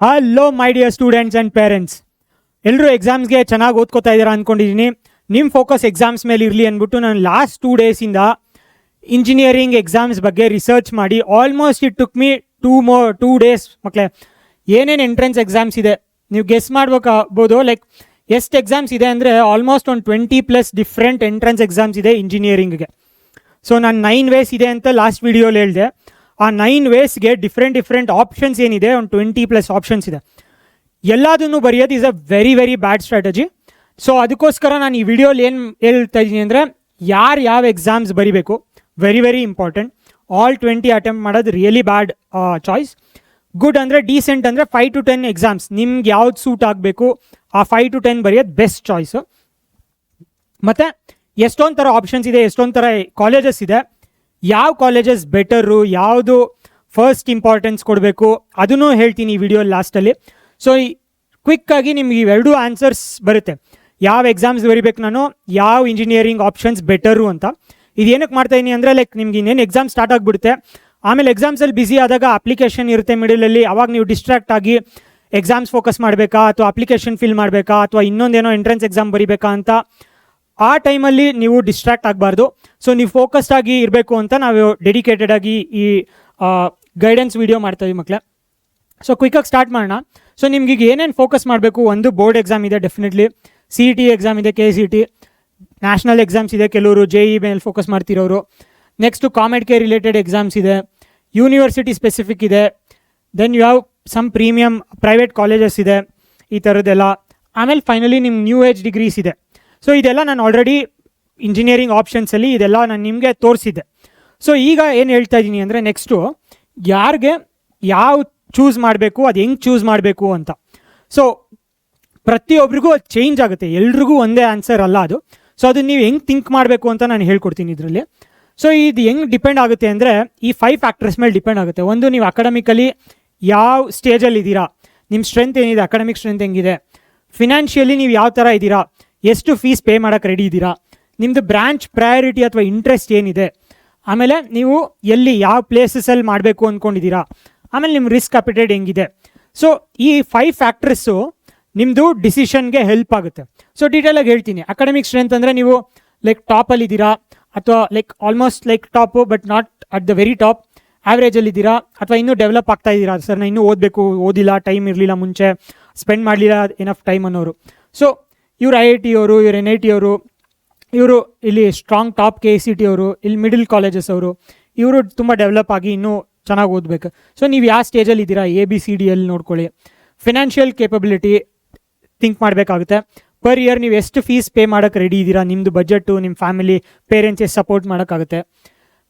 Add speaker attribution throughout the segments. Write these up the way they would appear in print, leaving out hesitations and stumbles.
Speaker 1: Hello my dear students and parents, ಎಲ್ಲರೂ ಎಕ್ಸಾಮ್ಸ್ಗೆ ಚೆನ್ನಾಗಿ ಓದ್ಕೋತಾ ಇದ್ದೀರಾ ಅಂದ್ಕೊಂಡಿದ್ದೀನಿ. ನಿಮ್ಮ ಫೋಕಸ್ ಎಕ್ಸಾಮ್ಸ್ ಮೇಲೆ ಇರಲಿ ಅಂದ್ಬಿಟ್ಟು ನಾನು ಲಾಸ್ಟ್ 2 ಡೇಸಿಂದ ಇಂಜಿನಿಯರಿಂಗ್ ಎಕ್ಸಾಮ್ಸ್ ಬಗ್ಗೆ ರಿಸರ್ಚ್ ಮಾಡಿ almost it took me 2 days ಮಕ್ಕಳೇ. ಏನೇನು ಎಂಟ್ರೆನ್ಸ್ ಎಕ್ಸಾಮ್ಸ್ ಇದೆ ನೀವು ಗೆಸ್ ಮಾಡ್ಬೇಕಾಗ್ಬೋದು. ಲೈಕ್ ಎಷ್ಟು ಎಕ್ಸಾಮ್ಸ್ ಇದೆ ಅಂದರೆ ಆಲ್ಮೋಸ್ಟ್ ಒಂದು 20+ ಡಿಫ್ರೆಂಟ್ ಎಂಟ್ರೆನ್ಸ್ ಎಕ್ಸಾಮ್ಸ್ ಇದೆ ಇಂಜಿನಿಯರಿಂಗ್ಗೆ. ಸೊ ನಾನು 9 ವೇಸ್ ಇದೆ ಅಂತ ಲಾಸ್ಟ್ ವೀಡಿಯೋಲಿ ಹೇಳಿದೆ. ಆ 9 ವೇಸ್ಗೆ ಡಿಫ್ರೆಂಟ್ ಆಪ್ಷನ್ಸ್ ಏನಿದೆ, ಒಂದು 20+ ಆಪ್ಷನ್ಸ್ ಇದೆ. ಎಲ್ಲದನ್ನು ಬರೆಯೋದು is a very bad strategy. So ಅದಕ್ಕೋಸ್ಕರ ನಾನು ಈ ವಿಡಿಯೋಲಿ ಏನು ಹೇಳ್ತಾ ಇದ್ದೀನಿ ಅಂದರೆ, ಯಾವ ಎಕ್ಸಾಮ್ಸ್ ಬರೀಬೇಕು, ವೆರಿ ಇಂಪಾರ್ಟೆಂಟ್. ಆಲ್ 20 ಅಟೆಂಪ್ಟ್ ಮಾಡೋದು ರಿಯಲಿ ಬ್ಯಾಡ್ ಚಾಯ್ಸ್. ಗುಡ್ ಅಂದರೆ ಡೀಸೆಂಟ್ ಅಂದರೆ 5 to 10 ಎಕ್ಸಾಮ್ಸ್ ನಿಮ್ಗೆ ಯಾವ್ದು ಸೂಟ್ ಆಗಬೇಕು ಆ 5 to 10 ಬರೆಯೋದು ಬೆಸ್ಟ್ ಚಾಯ್ಸು. ಮತ್ತು ಎಷ್ಟೊಂದು ಥರ ಆಪ್ಷನ್ಸ್ ಇದೆ, ಎಷ್ಟೊಂದು ಥರ ಕಾಲೇಜಸ್ ಇದೆ. ಯಾವ ಕಾಲೇಜಸ್ ಬೆಟರು, ಯಾವುದು ಫಸ್ಟ್ ಇಂಪಾರ್ಟೆನ್ಸ್ ಕೊಡಬೇಕು ಅದನ್ನು ಹೇಳ್ತೀನಿ ಈ ವಿಡಿಯೋ ಲಾಸ್ಟಲ್ಲಿ. ಸೊ ಕ್ವಿಕ್ಕಾಗಿ ನಿಮ್ಗೆ ಇವೆರಡೂ ಆನ್ಸರ್ಸ್ ಬರುತ್ತೆ. ಯಾವ ಎಕ್ಸಾಮ್ಸ್ ಬರೀಬೇಕು ನಾನು, ಯಾವ ಇಂಜಿನಿಯರಿಂಗ್ ಆಪ್ಷನ್ಸ್ ಬೆಟರು ಅಂತ. ಇದೇನಕ್ಕೆ ಮಾಡ್ತಾಯಿದ್ದೀನಿ ಅಂದರೆ, ಲೈಕ್ ನಿಮ್ಗೆ ಇನ್ನೇನು ಎಕ್ಸಾಮ್ ಸ್ಟಾರ್ಟ್ ಆಗಿಬಿಡುತ್ತೆ, ಆಮೇಲೆ ಎಕ್ಸಾಮ್ಸಲ್ಲಿ ಬ್ಯುಸಿ ಆದಾಗ ಅಪ್ಲಿಕೇಶನ್ ಇರುತ್ತೆ ಮಿಡಲಲ್ಲಿ, ಅವಾಗ ನೀವು ಡಿಸ್ಟ್ರಾಕ್ಟ್ ಆಗಿ ಎಕ್ಸಾಮ್ಸ್ ಫೋಕಸ್ ಮಾಡಬೇಕಾ ಅಥವಾ ಅಪ್ಲಿಕೇಶನ್ ಫಿಲ್ ಮಾಡಬೇಕಾ ಅಥವಾ ಇನ್ನೊಂದೇನೋ ಎಂಟ್ರೆನ್ಸ್ ಎಕ್ಸಾಮ್ ಬರೀಬೇಕಾ ಅಂತ ಆ ಟೈಮಲ್ಲಿ ನೀವು ಡಿಸ್ಟ್ರಾಕ್ಟ್ ಆಗಬಾರ್ದು. ಸೊ ನೀವು ಫೋಕಸ್ಡ್ ಆಗಿ ಇರಬೇಕು ಅಂತ ನಾವು ಡೆಡಿಕೇಟೆಡ್ ಆಗಿ ಈ ಗೈಡೆನ್ಸ್ ವಿಡಿಯೋ ಮಾಡ್ತಾಯಿದ್ದೀವಿ ಮಕ್ಕಳೇ. ಸೊ ಕ್ವಿಕ್ಕಾಗಿ ಸ್ಟಾರ್ಟ್ ಮಾಡೋಣ. ಸೊ ನಿಮ್ಗೆ ಈಗ ಏನೇನು ಫೋಕಸ್ ಮಾಡಬೇಕು, ಒಂದು ಬೋರ್ಡ್ ಎಕ್ಸಾಮ್ ಇದೆ ಡೆಫಿನೆಟ್ಲಿ, CET ಎಕ್ಸಾಮ್ ಇದೆ, KCET, ನ್ಯಾಷನಲ್ ಎಕ್ಸಾಮ್ಸ್ ಇದೆ, ಕೆಲವರು JEE ಮೇಲೆ ಫೋಕಸ್ ಮಾಡ್ತಿರೋರು. ನೆಕ್ಸ್ಟು ಕಾಮೆಡ್ಗೆ ರಿಲೇಟೆಡ್ ಎಕ್ಸಾಮ್ಸ್ ಇದೆ, ಯೂನಿವರ್ಸಿಟಿ ಸ್ಪೆಸಿಫಿಕ್ ಇದೆ, then you have some premium private colleges ಇದೆ, ಈ ಥರದ್ದೆಲ್ಲ. ಆಮೇಲೆ ಫೈನಲಿ ನಿಮ್ಮ ನ್ಯೂ ಏಜ್ ಡಿಗ್ರೀಸ್ ಇದೆ. ಸೊ ಇದೆಲ್ಲ ನಾನು ಆಲ್ರೆಡಿ ಇಂಜಿನಿಯರಿಂಗ್ ಆಪ್ಷನ್ಸಲ್ಲಿ ಇದೆಲ್ಲ ನಾನು ನಿಮಗೆ ತೋರಿಸಿದ್ದೆ. ಸೊ ಈಗ ಏನು ಹೇಳ್ತಾ ಇದ್ದೀನಿ ಅಂದರೆ, ನೆಕ್ಸ್ಟು ಯಾರಿಗೆ ಯಾವ ಚೂಸ್ ಮಾಡಬೇಕು, ಅದು ಹೆಂಗೆ ಚೂಸ್ ಮಾಡಬೇಕು ಅಂತ. ಸೊ ಪ್ರತಿಯೊಬ್ಬರಿಗೂ ಅದು ಚೇಂಜ್ ಆಗುತ್ತೆ, ಎಲ್ರಿಗೂ ಒಂದೇ ಆನ್ಸರ್ ಅಲ್ಲ ಅದು. ಸೊ ಅದನ್ನು ನೀವು ಹೆಂಗೆ ಥಿಂಕ್ ಮಾಡಬೇಕು ಅಂತ ನಾನು ಹೇಳ್ಕೊಡ್ತೀನಿ ಇದರಲ್ಲಿ. ಸೊ ಇದು ಹೆಂಗೆ ಡಿಪೆಂಡ್ ಆಗುತ್ತೆ ಅಂದರೆ, ಈ 5 ಫ್ಯಾಕ್ಟರ್ಸ್ ಮೇಲೆ ಡಿಪೆಂಡ್ ಆಗುತ್ತೆ. ಒಂದು, ನೀವು ಅಕಾಡೆಮಿಕಲಿ ಯಾವ ಸ್ಟೇಜಲ್ಲಿ ಇದ್ದೀರಾ, ನಿಮ್ಮ ಸ್ಟ್ರೆಂತ್ ಏನಿದೆ, ಅಕಾಡೆಮಿಕ್ ಸ್ಟ್ರೆಂತ್ ಹೆಂಗಿದೆ, ಫಿನಾನ್ಷಿಯಲಿ ನೀವು ಯಾವ ಥರ ಇದ್ದೀರಾ, ಎಷ್ಟು ಫೀಸ್ ಪೇ ಮಾಡೋಕ್ಕೆ ರೆಡಿ ಇದ್ದೀರಾ, ನಿಮ್ಮದು ಬ್ರ್ಯಾಂಚ್ ಪ್ರಯಾರಿಟಿ ಅಥವಾ ಇಂಟ್ರೆಸ್ಟ್ ಏನಿದೆ, ಆಮೇಲೆ ನೀವು ಎಲ್ಲಿ ಯಾವ ಪ್ಲೇಸಸಲ್ಲಿ ಮಾಡಬೇಕು ಅಂದ್ಕೊಂಡಿದ್ದೀರಾ, ಆಮೇಲೆ ನಿಮ್ಮ ರಿಸ್ಕ್ ಅಪಿಟೇಟ್ ಹೆಂಗಿದೆ. ಸೊ ಈ 5 ಫ್ಯಾಕ್ಟರ್ಸು ನಿಮ್ಮದು ಡಿಸಿಷನ್ಗೆ ಹೆಲ್ಪ್ ಆಗುತ್ತೆ. ಸೊ ಡೀಟೇಲಾಗಿ ಹೇಳ್ತೀನಿ. ಅಕಾಡೆಮಿಕ್ ಸ್ಟ್ರೆಂತ್ ಅಂದರೆ ನೀವು ಲೈಕ್ ಟಾಪಲ್ಲಿದ್ದೀರಾ ಅಥವಾ like almost like top but not at the very top, ಆ್ಯಾವ್ರೇಜಲ್ಲಿದ್ದೀರಾ ಅಥವಾ ಇನ್ನೂ ಡೆವಲಪ್ ಆಗ್ತಾ ಇದ್ದೀರಾ, ಸರ್ ನಾನು ಇನ್ನೂ ಓದಬೇಕು, ಓದಿಲ್ಲ, ಟೈಮ್ ಇರಲಿಲ್ಲ, ಮುಂಚೆ ಸ್ಪೆಂಡ್ ಮಾಡಲಿಲ್ಲ ಎನಫ್ ಟೈಮ್ ಅನ್ನೋರು. ಸೊ ಇವರು IIT ಅವರು, ಇವರು NIT ಅವರು, ಇವರು ಇಲ್ಲಿ ಸ್ಟ್ರಾಂಗ್ ಟಾಪ್ KCET ಅವರು, ಇಲ್ಲಿ ಮಿಡಲ್ ಕಾಲೇಜಸ್ ಅವರು, ಇವರು ತುಂಬ ಡೆವಲಪ್ ಆಗಿ ಇನ್ನೂ ಚೆನ್ನಾಗಿ ಓದಬೇಕು. ಸೊ ನೀವು ಯಾವ ಸ್ಟೇಜಲ್ಲಿ ಇದ್ದೀರಾ, ABCD ನೋಡ್ಕೊಳ್ಳಿ. ಫಿನಾನ್ಷಿಯಲ್ ಕೇಪಬಿಲಿಟಿ ಥಿಂಕ್ ಮಾಡಬೇಕಾಗುತ್ತೆ. ಪರ್ ಇಯರ್ ನೀವು ಎಷ್ಟು ಫೀಸ್ ಪೇ ಮಾಡೋಕ್ಕೆ ರೆಡಿ ಇದ್ದೀರಾ, ನಿಮ್ಮದು ಬಜೆಟು, ನಿಮ್ಮ ಫ್ಯಾಮಿಲಿ ಪೇರೆಂಟ್ಸ್ ಎಷ್ಟು ಸಪೋರ್ಟ್ ಮಾಡೋಕ್ಕಾಗುತ್ತೆ.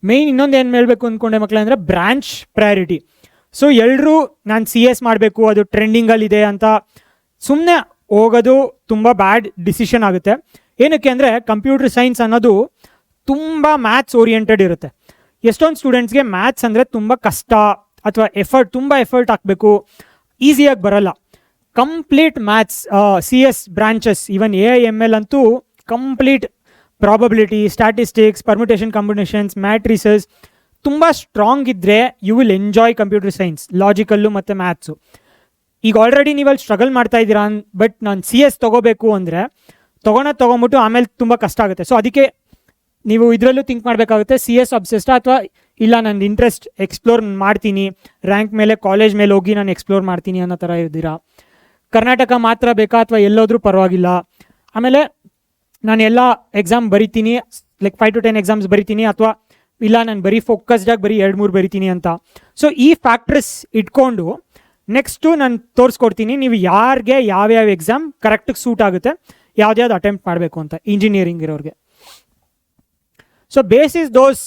Speaker 1: ಮೇಯ್ನ್ ಇನ್ನೊಂದು ಏನು ಹೇಳಬೇಕು ಅಂದ್ಕೊಂಡೆ ಮಕ್ಕಳೇ ಅಂದರೆ, ಬ್ರ್ಯಾಂಚ್ ಪ್ರಯಾರಿಟಿ. ಸೊ ಎಲ್ಲರೂ ನಾನು CS ಮಾಡಬೇಕು, ಅದು ಟ್ರೆಂಡಿಂಗಲ್ಲಿದೆ ಅಂತ ಸುಮ್ಮನೆ ಹೋಗೋದು ತುಂಬ ಬ್ಯಾಡ್ ಡಿಸಿಷನ್ ಆಗುತ್ತೆ. ಏನಕ್ಕೆ ಅಂದರೆ, ಕಂಪ್ಯೂಟರ್ ಸೈನ್ಸ್ ಅನ್ನೋದು ತುಂಬ ಮ್ಯಾಥ್ಸ್ ಓರಿಯೆಂಟೆಡ್ ಇರುತ್ತೆ. ಎಷ್ಟೊಂದು ಸ್ಟೂಡೆಂಟ್ಸ್ಗೆ ಮ್ಯಾಥ್ಸ್ ಅಂದರೆ ತುಂಬ ಕಷ್ಟ ಅಥವಾ ತುಂಬ ಎಫರ್ಟ್ ಹಾಕಬೇಕು, ಈಸಿಯಾಗಿ ಬರೋಲ್ಲ. Complete maths, CS branches, even AIML ಅಂತೂ complete probability, statistics, permutation combinations, matrices ತುಂಬ ಸ್ಟ್ರಾಂಗ್ ಇದ್ದರೆ you will enjoy computer science, logical ಮತ್ತು ಮ್ಯಾಥ್ಸು. ಈಗ ಆಲ್ರೆಡಿ ನೀವಲ್ಲಿ ಸ್ಟ್ರಗಲ್ ಮಾಡ್ತಾ ಇದ್ದೀರಾ, ಬಟ್ ನಾನು CS ತೊಗೋಬೇಕು ಅಂದರೆ ತೊಗೊಂಬಿಟ್ಟು ಆಮೇಲೆ ತುಂಬ ಕಷ್ಟ ಆಗುತ್ತೆ. ಸೊ ಅದಕ್ಕೆ ನೀವು ಇದರಲ್ಲೂ ಥಿಂಕ್ ಮಾಡಬೇಕಾಗುತ್ತೆ, CS ಅಬ್ಸೆಸ್ಟಾ ಅಥವಾ ಇಲ್ಲ ನನ್ನ ಇಂಟ್ರೆಸ್ಟ್ ಎಕ್ಸ್ಪ್ಲೋರ್ ಮಾಡ್ತೀನಿ, ರ್ಯಾಂಕ್ ಮೇಲೆ ಕಾಲೇಜ್ ಮೇಲೆ ಹೋಗಿ ನಾನು ಎಕ್ಸ್ಪ್ಲೋರ್ ಮಾಡ್ತೀನಿ ಅನ್ನೋ ಥರ ಇದ್ದೀರಾ. ಕರ್ನಾಟಕ ಮಾತ್ರ ಬೇಕಾ ಅಥವಾ ಎಲ್ಲೋದ್ರೂ ಪರವಾಗಿಲ್ಲ. ಆಮೇಲೆ ನಾನು ಎಲ್ಲ ಎಕ್ಸಾಮ್ ಬರಿತೀನಿ, ಲೈಕ್ 5 to 10 ಎಕ್ಸಾಮ್ಸ್ ಬರಿತೀನಿ, ಅಥವಾ ಇಲ್ಲ ನಾನು ಬರೀ ಫೋಕಸ್ಡಾಗಿ ಬರೀ 2-3 ಬರಿತೀನಿ ಅಂತ. ಸೊ ಈ ಫ್ಯಾಕ್ಟರ್ಸ್ ಇಟ್ಕೊಂಡು ನೆಕ್ಸ್ಟು ನಾನು ತೋರಿಸ್ಕೊಡ್ತೀನಿ ನೀವು ಯಾರಿಗೆ ಯಾವ್ಯಾವ ಎಕ್ಸಾಮ್ ಕರೆಕ್ಟಿಗೆ ಸೂಟ್ ಆಗುತ್ತೆ, ಯಾವ್ದು ಅಟೆಂಪ್ಟ್ ಮಾಡಬೇಕು ಅಂತ ಇಂಜಿನಿಯರಿಂಗ್ ಇರೋರಿಗೆ. ಸೊ ಬೇಸಿಸ್ ದೋಸ್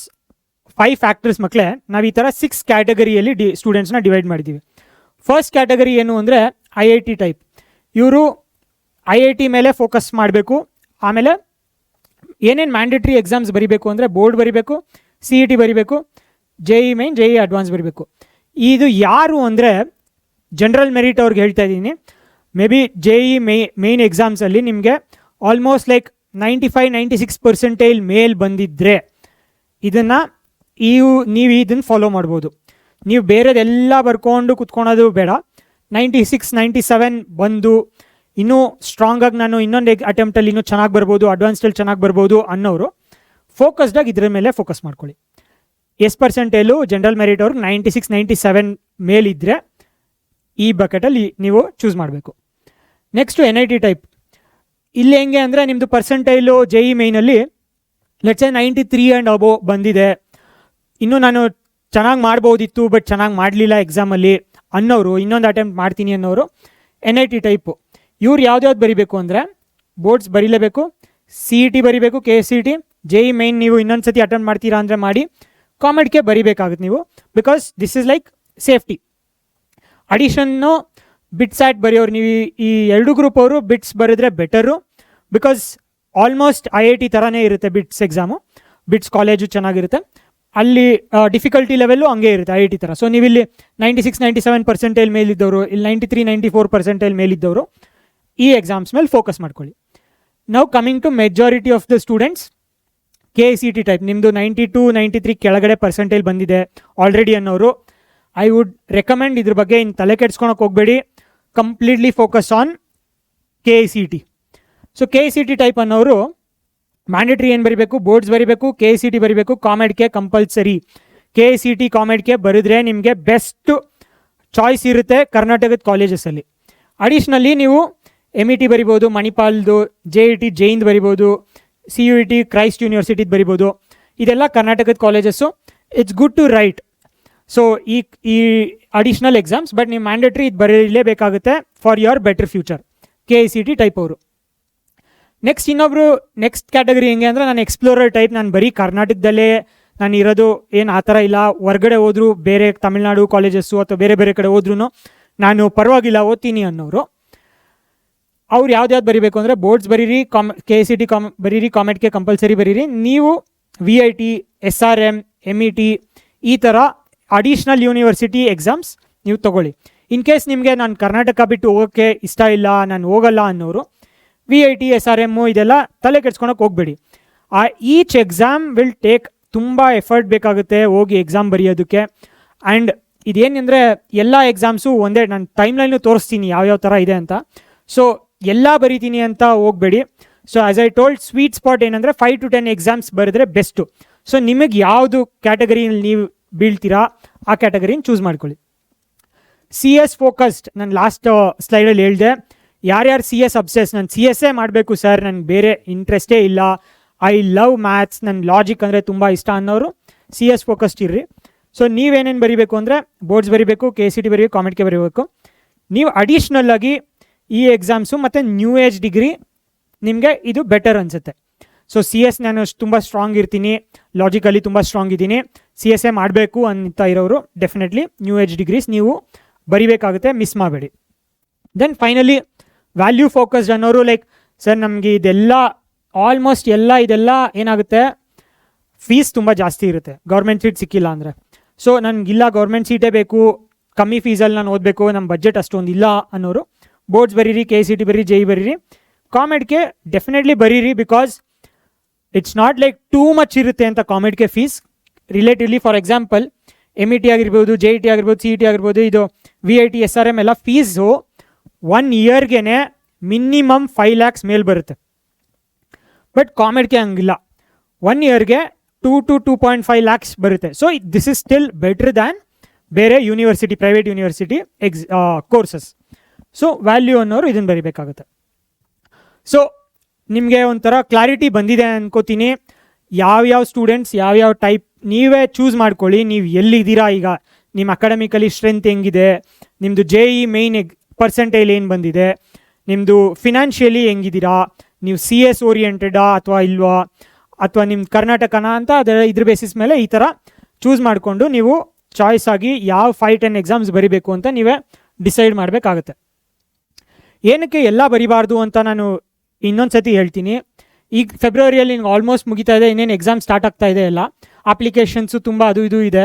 Speaker 1: 5 ಫ್ಯಾಕ್ಟರ್ಸ್ ಮಕ್ಕಳೇ, ನಾವು ಈ ಥರ 6 ಕ್ಯಾಟಗರಿಯಲ್ಲಿ ಸ್ಟೂಡೆಂಟ್ಸ್ನ ಡಿವೈಡ್ ಮಾಡಿದ್ದೀವಿ. ಫಸ್ಟ್ ಕ್ಯಾಟಗರಿ ಏನು ಅಂದರೆ IIT ಟೈಪ್. ಇವರು IIT ಮೇಲೆ ಫೋಕಸ್ ಮಾಡಬೇಕು. ಆಮೇಲೆ ಏನೇನು ಮ್ಯಾಂಡೇಟ್ರಿ ಎಕ್ಸಾಮ್ಸ್ ಬರೀಬೇಕು ಅಂದರೆ, ಬೋರ್ಡ್ ಬರೀಬೇಕು, CET ಬರೀಬೇಕು, JEE ಮೈನ್, JEE ಅಡ್ವಾನ್ಸ್ ಬರೀಬೇಕು. ಇದು ಯಾರು ಅಂದರೆ ಜನರಲ್ ಮೆರಿಟ್ ಅವ್ರಿಗೆ ಹೇಳ್ತಾ ಇದ್ದೀನಿ. ಮೇ ಬಿ JEE ಮೇನ್ ಎಕ್ಸಾಮ್ಸಲ್ಲಿ ನಿಮಗೆ ಆಲ್ಮೋಸ್ಟ್ ಲೈಕ್ 95-96% ಮೇಲ್ ಬಂದಿದ್ದರೆ ನೀವು ಇದನ್ನು ಫಾಲೋ ಮಾಡ್ಬೋದು. ನೀವು ಬೇರೆದೆಲ್ಲ ಬರ್ಕೊಂಡು ಕುತ್ಕೊಳೋದು ಬೇಡ. 96-97 ಬಂದು ಇನ್ನೂ ಸ್ಟ್ರಾಂಗಾಗಿ ನಾನು ಇನ್ನೊಂದು ಅಟೆಂಪ್ಟಲ್ಲಿ ಇನ್ನೂ ಚೆನ್ನಾಗಿ ಬರ್ಬೋದು, ಅಡ್ವಾನ್ಸ್ಡಲ್ಲಿ ಚೆನ್ನಾಗಿ ಬರ್ಬೋದು ಅನ್ನೋರು ಫೋಕಸ್ಡಾಗಿ ಇದ್ರ ಮೇಲೆ ಫೋಕಸ್ ಮಾಡ್ಕೊಳ್ಳಿ. ಪರ್ಸೆಂಟೇಲು ಜನರಲ್ ಮೆರಿಟ್ ಅವ್ರಿಗೆ 96-97 ಮೇಲಿದ್ದರೆ ಈ ಬಕೆಟಲ್ಲಿ ನೀವು ಚೂಸ್ ಮಾಡಬೇಕು. Next NIT type. ಇಲ್ಲಿ ಹೆಂಗೆ ಅಂದರೆ ನಿಮ್ಮದು ಪರ್ಸೆಂಟೈಲು JEE ಮೈನಲ್ಲಿ ಲೆಟ್ಸ್ 93 ಆ್ಯಂಡ್ ಅಬೋ ಬಂದಿದೆ, ಇನ್ನೂ ನಾನು ಚೆನ್ನಾಗಿ ಮಾಡ್ಬೋದಿತ್ತು ಬಟ್ ಚೆನ್ನಾಗಿ ಮಾಡಲಿಲ್ಲ ಎಕ್ಸಾಮಲ್ಲಿ ಅನ್ನೋರು, ಇನ್ನೊಂದು ಅಟೆಂಪ್ಟ್ ಮಾಡ್ತೀನಿ ಅನ್ನೋರು NIT ಟೈಪು. ಇವ್ರು ಯಾವ್ದ್ಯಾವ್ದು ಬರೀಬೇಕು ಅಂದರೆ ಬೋರ್ಡ್ಸ್ ಬರೀಲೇಬೇಕು, CET ಬರೀಬೇಕು, KCET, JEE ಮೈನ್ ನೀವು ಇನ್ನೊಂದು ಸತಿ ಅಟೆಂಪ್ಟ್ ಮಾಡ್ತೀರಾ ಅಂದರೆ ಮಾಡಿ, ಕಾಮೆಡ್ಗೆ ಬರೀಬೇಕಾಗುತ್ತೆ ನೀವು, because this is like safety. ಅಡಿಷನ್ನು ಬಿಟ್ಸ್ ಆ್ಯಟ್ ಬರೆಯೋರು ನೀವು ಈ ಎರಡು ಗ್ರೂಪ್ ಅವರು ಬಿಟ್ಸ್ ಬರೆದ್ರೆ ಬೆಟರು, ಬಿಕಾಸ್ ಆಲ್ಮೋಸ್ಟ್ IIT ಥರನೇ ಇರುತ್ತೆ ಬಿಟ್ಸ್ ಎಕ್ಸಾಮು, ಬಿಟ್ಸ್ ಕಾಲೇಜು ಚೆನ್ನಾಗಿರುತ್ತೆ, ಅಲ್ಲಿ ಡಿಫಿಕಲ್ಟಿ ಲೆವೆಲ್ಲು ಹಂಗೆ ಇರುತ್ತೆ IIT ಥರ. ಸೊ ನೀವು ಇಲ್ಲಿ 96-97 ಪರ್ಸೆಂಟೇಜ್ ಮೇಲಿದ್ದವರು, ಇಲ್ಲಿ 93-94 ಪರ್ಸೆಂಟೇಜ್ ಮೇಲಿದ್ದವರು ಈ ಎಕ್ಸಾಮ್ಸ್ ಮೇಲೆ ಫೋಕಸ್ ಮಾಡ್ಕೊಳ್ಳಿ. ನಾವು coming to majority of the students KCET type, ನಿಮ್ಮದು 92-93 ಕೆಳಗಡೆ ಪರ್ಸೆಂಟೇಜ್ ಬಂದಿದೆ ಆಲ್ರೆಡಿ ಅನ್ನೋರು, ಐ ವುಡ್ ರೆಕಮೆಂಡ್ ಇದ್ರ ಬಗ್ಗೆ ಇನ್ನು ತಲೆ ಕೆಡ್ಸ್ಕೊಳಕ್ಕೆ ಹೋಗಬೇಡಿ, completely focus on KCET. So KCET type ಅನ್ನೋರು ಮ್ಯಾಂಡೇಟ್ರಿ ಏನು ಬರೀಬೇಕು, ಬೋರ್ಡ್ಸ್ ಬರೀಬೇಕು, KCET ಬರೀಬೇಕು, ಕಾಮೆಡ್ಗೆ ಕಂಪಲ್ಸರಿ. KCET ಕಾಮೆಡ್ಗೆ ಬರೆದ್ರೆ ನಿಮಗೆ ಬೆಸ್ಟ್ ಚಾಯ್ಸ್ ಇರುತ್ತೆ ಕರ್ನಾಟಕದ ಕಾಲೇಜಸಲ್ಲಿ. ಅಡಿಷ್ನಲಿ ನೀವು MET ಬರಿಬೋದು, ಮಣಿಪಾಲ್ದು, JET ಜೈನ್ದು ಬರಿಬೋದು, CUET ಕ್ರೈಸ್ಟ್ ಯೂನಿವರ್ಸಿಟಿದು ಬರಿಬೋದು, ಇದೆಲ್ಲ ಕರ್ನಾಟಕದ colleges. It's good to write. So ಈ ಅಡಿಷ್ನಲ್ ಎಕ್ಸಾಮ್ಸ್, ಬಟ್ ನೀವು ಮ್ಯಾಂಡೇಟ್ರಿ ಇದು ಬರೀಲೇಬೇಕಾಗುತ್ತೆ for your better future. KCET type ಅವರು. ನೆಕ್ಸ್ಟ್ ಕ್ಯಾಟಗರಿ ಹೆಂಗೆ ಅಂದರೆ ನಾನು ಎಕ್ಸ್ಪ್ಲೋರರ್ ಟೈಪ್, ನಾನು ಬರೀ ಕರ್ನಾಟಕದಲ್ಲೇ ನಾನು ಇರೋದು, ಏನು ಆ ಥರ ಇಲ್ಲ, ಹೊರ್ಗಡೆ ಹೋದ್ರು ಬೇರೆ ತಮಿಳ್ನಾಡು ಕಾಲೇಜಸ್ಸು ಅಥವಾ ಬೇರೆ ಬೇರೆ ಕಡೆ ಹೋದ್ರೂ ನಾನು ಪರವಾಗಿಲ್ಲ ಓದ್ತೀನಿ ಅನ್ನೋರು, ಅವ್ರು ಯಾವ್ದು ಬರೀಬೇಕು ಅಂದರೆ ಬೋರ್ಡ್ಸ್ ಬರೀರಿ, KCET ಬರೀರಿ, ಕಾಮೆಡ್ಗೆ ಕಂಪಲ್ಸರಿ ಬರೀರಿ. ನೀವು VIT, SRM, MET ಈ ಥರ ಅಡಿಷ್ನಲ್ ಯೂನಿವರ್ಸಿಟಿ ಎಕ್ಸಾಮ್ಸ್ ನೀವು ತೊಗೊಳ್ಳಿ. ಇನ್ ಕೇಸ್ ನಿಮಗೆ ನಾನು ಕರ್ನಾಟಕ ಬಿಟ್ಟು ಹೋಗೋಕ್ಕೆ ಇಷ್ಟ ಇಲ್ಲ, ನಾನು ಹೋಗಲ್ಲ ಅನ್ನೋರು VIT, SRM ಇದೆಲ್ಲ ತಲೆ ಕೆಡ್ಸ್ಕೊಳಕ್ಕೆ ಹೋಗಬೇಡಿ. ಈಚ್ ಎಕ್ಸಾಮ್ ವಿಲ್ ಟೇಕ್ ತುಂಬ ಎಫರ್ಟ್ ಬೇಕಾಗುತ್ತೆ ಹೋಗಿ ಎಕ್ಸಾಮ್ ಬರೆಯೋದಕ್ಕೆ. ಆ್ಯಂಡ್ ಇದೇನೆಂದರೆ ಎಲ್ಲ ಎಕ್ಸಾಮ್ಸು ಒಂದೇ, ನಾನು ಟೈಮ್ಲೈನು ತೋರಿಸ್ತೀನಿ ಯಾವ್ಯಾವ ಥರ ಇದೆ ಅಂತ. ಸೊ ಎಲ್ಲ ಬರೀತೀನಿ ಅಂತ ಹೋಗಬೇಡಿ. So as I told, sweet spot ಏನಂದರೆ 5 to 10 ಎಕ್ಸಾಮ್ಸ್ ಬರೆದ್ರೆ ಬೆಸ್ಟು. ಸೊ ನಿಮಗೆ ಯಾವುದು ಕ್ಯಾಟಗರಿಯಲ್ಲಿ ನೀವು ಬೀಳ್ತೀರಾ ಆ ಕ್ಯಾಟಗರಿನ ಚೂಸ್ ಮಾಡ್ಕೊಳ್ಳಿ. CS ಫೋಕಸ್ಡ್, ನಾನು ಲಾಸ್ಟ್ ಸ್ಲೈಡಲ್ಲಿ ಹೇಳಿದೆ, ಯಾರ್ಯಾರು CS ಅಬ್ಸೆಸ್, ನಾನು CSೇ ಮಾಡಬೇಕು ಸರ್, ನನಗೆ ಬೇರೆ ಇಂಟ್ರೆಸ್ಟೇ ಇಲ್ಲ, ಐ ಲವ್ ಮ್ಯಾಥ್ಸ್, ನನ್ನ ಲಾಜಿಕ್ ಅಂದರೆ ತುಂಬ ಇಷ್ಟ ಅನ್ನೋರು CS ಫೋಕಸ್ಡ್ ಇರ್ರಿ. ಸೊ ನೀವೇನೇನು ಬರೀಬೇಕು ಅಂದರೆ ಬೋರ್ಡ್ಸ್ ಬರೀಬೇಕು, KCET ಬರೀಬೇಕು, ಕಾಮೆಡ್ಗೆ ಬರೀಬೇಕು. ನೀವು ಅಡಿಷ್ನಲ್ ಆಗಿ ಈ ಎಕ್ಸಾಮ್ಸು ಮತ್ತು ನ್ಯೂ ಏಜ್ ಡಿಗ್ರಿ ನಿಮಗೆ ಇದು ಬೆಟರ್ ಅನಿಸುತ್ತೆ. ಸೊ CS ನಾನು ತುಂಬ ಸ್ಟ್ರಾಂಗ್ ಇರ್ತೀನಿ, ಲಾಜಿಕಲಿ ತುಂಬ ಸ್ಟ್ರಾಂಗ್ ಇದ್ದೀನಿ, CSೇ ಮಾಡಬೇಕು ಅಂತ ಇರೋರು ಡೆಫಿನೆಟ್ಲಿ ನ್ಯೂ ಏಜ್ ಡಿಗ್ರೀಸ್ ನೀವು ಬರಿಬೇಕಾಗುತ್ತೆ, ಮಿಸ್ ಮಾಡಬೇಡಿ. ದೆನ್ ಫೈನಲಿ ವ್ಯಾಲ್ಯೂ ಫೋಕಸ್ಡ್ ಅನ್ನೋರು, ಲೈಕ್ ಸರ್ ನಮಗೆ ಇದೆಲ್ಲ ಆಲ್ಮೋಸ್ಟ್ ಇದೆಲ್ಲ ಏನಾಗುತ್ತೆ, ಫೀಸ್ ತುಂಬ ಜಾಸ್ತಿ ಇರುತ್ತೆ ಗೌರ್ಮೆಂಟ್ ಸೀಟ್ ಸಿಕ್ಕಿಲ್ಲ ಅಂದರೆ. ಸೊ ನನಗಿಲ್ಲ ಗೌರ್ಮೆಂಟ್ ಸೀಟೇ ಬೇಕು, ಕಮ್ಮಿ ಫೀಸಲ್ಲಿ ನಾನು ಓದಬೇಕು, ನಮ್ಮ ಬಜೆಟ್ ಅಷ್ಟೊಂದು ಇಲ್ಲ ಅನ್ನೋರು ಬೋರ್ಡ್ಸ್ ಬರೀರಿ, KCET ಬರೀರಿ, JEE ಬರೀರಿ, ಕಾಮೆಡ್ಗೆ ಡೆಫಿನೆಟ್ಲಿ ಬರೀರಿ, because it's not like too much ಇರುತ್ತೆ ಅಂತ ಕಾಮೆಡ್ಗೆ fees relatively. For example MET ಆಗಿರ್ಬೋದು, JET ಆಗಿರ್ಬೋದು, CET ಆಗಿರ್ಬೋದು, ಇದು VIT, SRM ಎಲ್ಲ ಫೀಸು 1 ಇಯರ್ಗೆ ಮಿನಿಮಮ್ 5 lakhs ಮೇಲೆ ಬರುತ್ತೆ. ಬಟ್ ಕಾಮೆಡ್ಗೆ ಹಂಗಿಲ್ಲ, 1 ಇಯರ್ಗೆ 2 to 2.5 lakhs ಬರುತ್ತೆ. So this is still better than ಬೇರೆ university, private university courses. So value ಅನ್ನೋರು ಇದನ್ನು ಬರೀಬೇಕಾಗುತ್ತೆ. ಸೊ ನಿಮಗೆ ಒಂಥರ ಕ್ಲಾರಿಟಿ ಬಂದಿದೆ ಅನ್ಕೋತೀನಿ. ಯಾವ್ಯಾವ ಸ್ಟೂಡೆಂಟ್ಸ್ ಯಾವ್ಯಾವ ಟೈಪ್ ನೀವೇ ಚೂಸ್ ಮಾಡ್ಕೊಳ್ಳಿ, ನೀವು ಎಲ್ಲಿದ್ದೀರಾ, ಈಗ ನಿಮ್ಮ ಅಕಾಡೆಮಿಕಲಿ ಸ್ಟ್ರೆಂತ್ ಹೆಂಗಿದೆ, ನಿಮ್ಮದು JEE ಮೈನ್ ಪರ್ಸೆಂಟೇಜ್ ಏನು ಬಂದಿದೆ, ನಿಮ್ಮದು ಫಿನಾನ್ಷಿಯಲಿ ಹೆಂಗಿದ್ದೀರಾ, ನೀವು CS ಓರಿಯೆಂಟೆಡಾ ಅಥವಾ ಇಲ್ವಾ, ಅಥವಾ ನಿಮ್ಮ ಕರ್ನಾಟಕನ ಅಂತ ಇದ್ರ ಬೇಸಿಸ್ ಮೇಲೆ ಈ ಥರ ಚೂಸ್ ಮಾಡಿಕೊಂಡು ನೀವು ಚಾಯ್ಸ್ ಆಗಿ ಯಾವ 5-10 ಎಕ್ಸಾಮ್ಸ್ ಬರಿಬೇಕು ಅಂತ ನೀವೇ ಡಿಸೈಡ್ ಮಾಡಬೇಕಾಗುತ್ತೆ. ಏನಕ್ಕೆ ಎಲ್ಲ ಬರಿಬಾರ್ದು ಅಂತ ನಾನು ಇನ್ನೊಂದು ಸತಿ ಹೇಳ್ತೀನಿ. ಈಗ ಫೆಬ್ರವರಿಯಲ್ಲಿ ನಿಮ್ಗೆ ಆಲ್ಮೋಸ್ಟ್ ಮುಗಿತಾ ಇದೆ, ಇನ್ನೇನು ಎಕ್ಸಾಮ್ ಸ್ಟಾರ್ಟ್ ಆಗ್ತಾ ಇದೆ, ಎಲ್ಲ ಅಪ್ಲಿಕೇಶನ್ಸು ತುಂಬ ಅದು ಇದು ಇದೆ.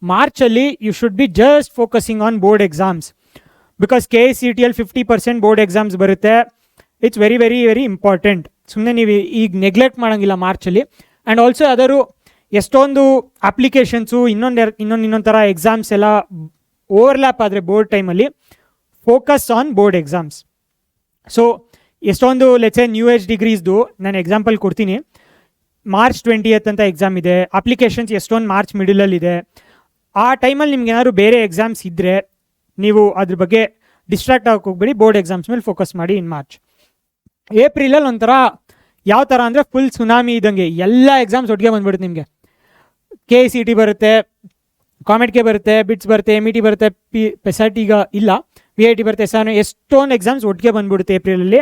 Speaker 1: ಮಾರ್ಚಲ್ಲಿ you should be just focusing on board exams, because KCETಯಲ್ಲಿ 50% ಬೋರ್ಡ್ ಎಕ್ಸಾಮ್ಸ್ ಬರುತ್ತೆ. It's very very very important. ಸುಮ್ಮನೆ ನೀವು ಈಗ ನೆಗ್ಲೆಕ್ಟ್ ಮಾಡೋಂಗಿಲ್ಲ ಮಾರ್ಚಲ್ಲಿ. ಆ್ಯಂಡ್ ಆಲ್ಸೋ ಅದರ ಎಷ್ಟೊಂದು ಅಪ್ಲಿಕೇಶನ್ಸು ಇನ್ನೊಂದು ಥರ ಎಕ್ಸಾಮ್ಸ್ ಎಲ್ಲ ಓವರ್ಲ್ಯಾಪ್ ಆದರೆ ಬೋರ್ಡ್ ಟೈಮಲ್ಲಿ focus on board exams. So ಎಷ್ಟೊಂದು ಲೆಟ್ಸೆ ನ್ಯೂ ಏಜ್ ಡಿಗ್ರೀಸ್ದು ನಾನು ಎಕ್ಸಾಂಪಲ್ ಕೊಡ್ತೀನಿ. ಮಾರ್ಚ್ 20th ಅಂತ ಎಕ್ಸಾಮ್ ಇದೆ, ಅಪ್ಲಿಕೇಶನ್ಸ್ ಎಷ್ಟೊಂದು ಮಾರ್ಚ್ ಮಿಡಲಲ್ಲಿದೆ. ಆ ಟೈಮಲ್ಲಿ ನಿಮ್ಗೆ ಏನಾದ್ರು ಬೇರೆ ಎಕ್ಸಾಮ್ಸ್ ಇದ್ದರೆ ನೀವು ಅದ್ರ ಬಗ್ಗೆ ಡಿಸ್ಟ್ರಾಕ್ಟ್ ಆಗೋಕೆ ಹೋಗ್ಬೇಡಿ, ಬೋರ್ಡ್ ಎಕ್ಸಾಮ್ಸ್ ಮೇಲೆ ಫೋಕಸ್ ಮಾಡಿ ಇನ್ ಮಾರ್ಚ್. ಏಪ್ರಿಲಲ್ಲಿ ಒಂಥರ ಯಾವ ಥರ ಅಂದರೆ ಫುಲ್ ಸುನಾಮಿ ಇದ್ದಂಗೆ ಎಲ್ಲ ಎಕ್ಸಾಮ್ಸ್ ಒಟ್ಟಿಗೆ ಬಂದ್ಬಿಡುತ್ತೆ ನಿಮಗೆ. KCT ಬರುತ್ತೆ, ಕಾಮೆಡ್ಗೆ ಬರುತ್ತೆ, ಬಿಟ್ಸ್ ಬರುತ್ತೆ, MET ಬರುತ್ತೆ, PESAT ಈಗ ಇಲ್ಲ, VIT ಬರುತ್ತೆ, ಎಷ್ಟೊಂದು ಎಕ್ಸಾಮ್ಸ್ ಒಟ್ಟಿಗೆ ಬಂದ್ಬಿಡುತ್ತೆ ಏಪ್ರಿಲಲ್ಲಿ.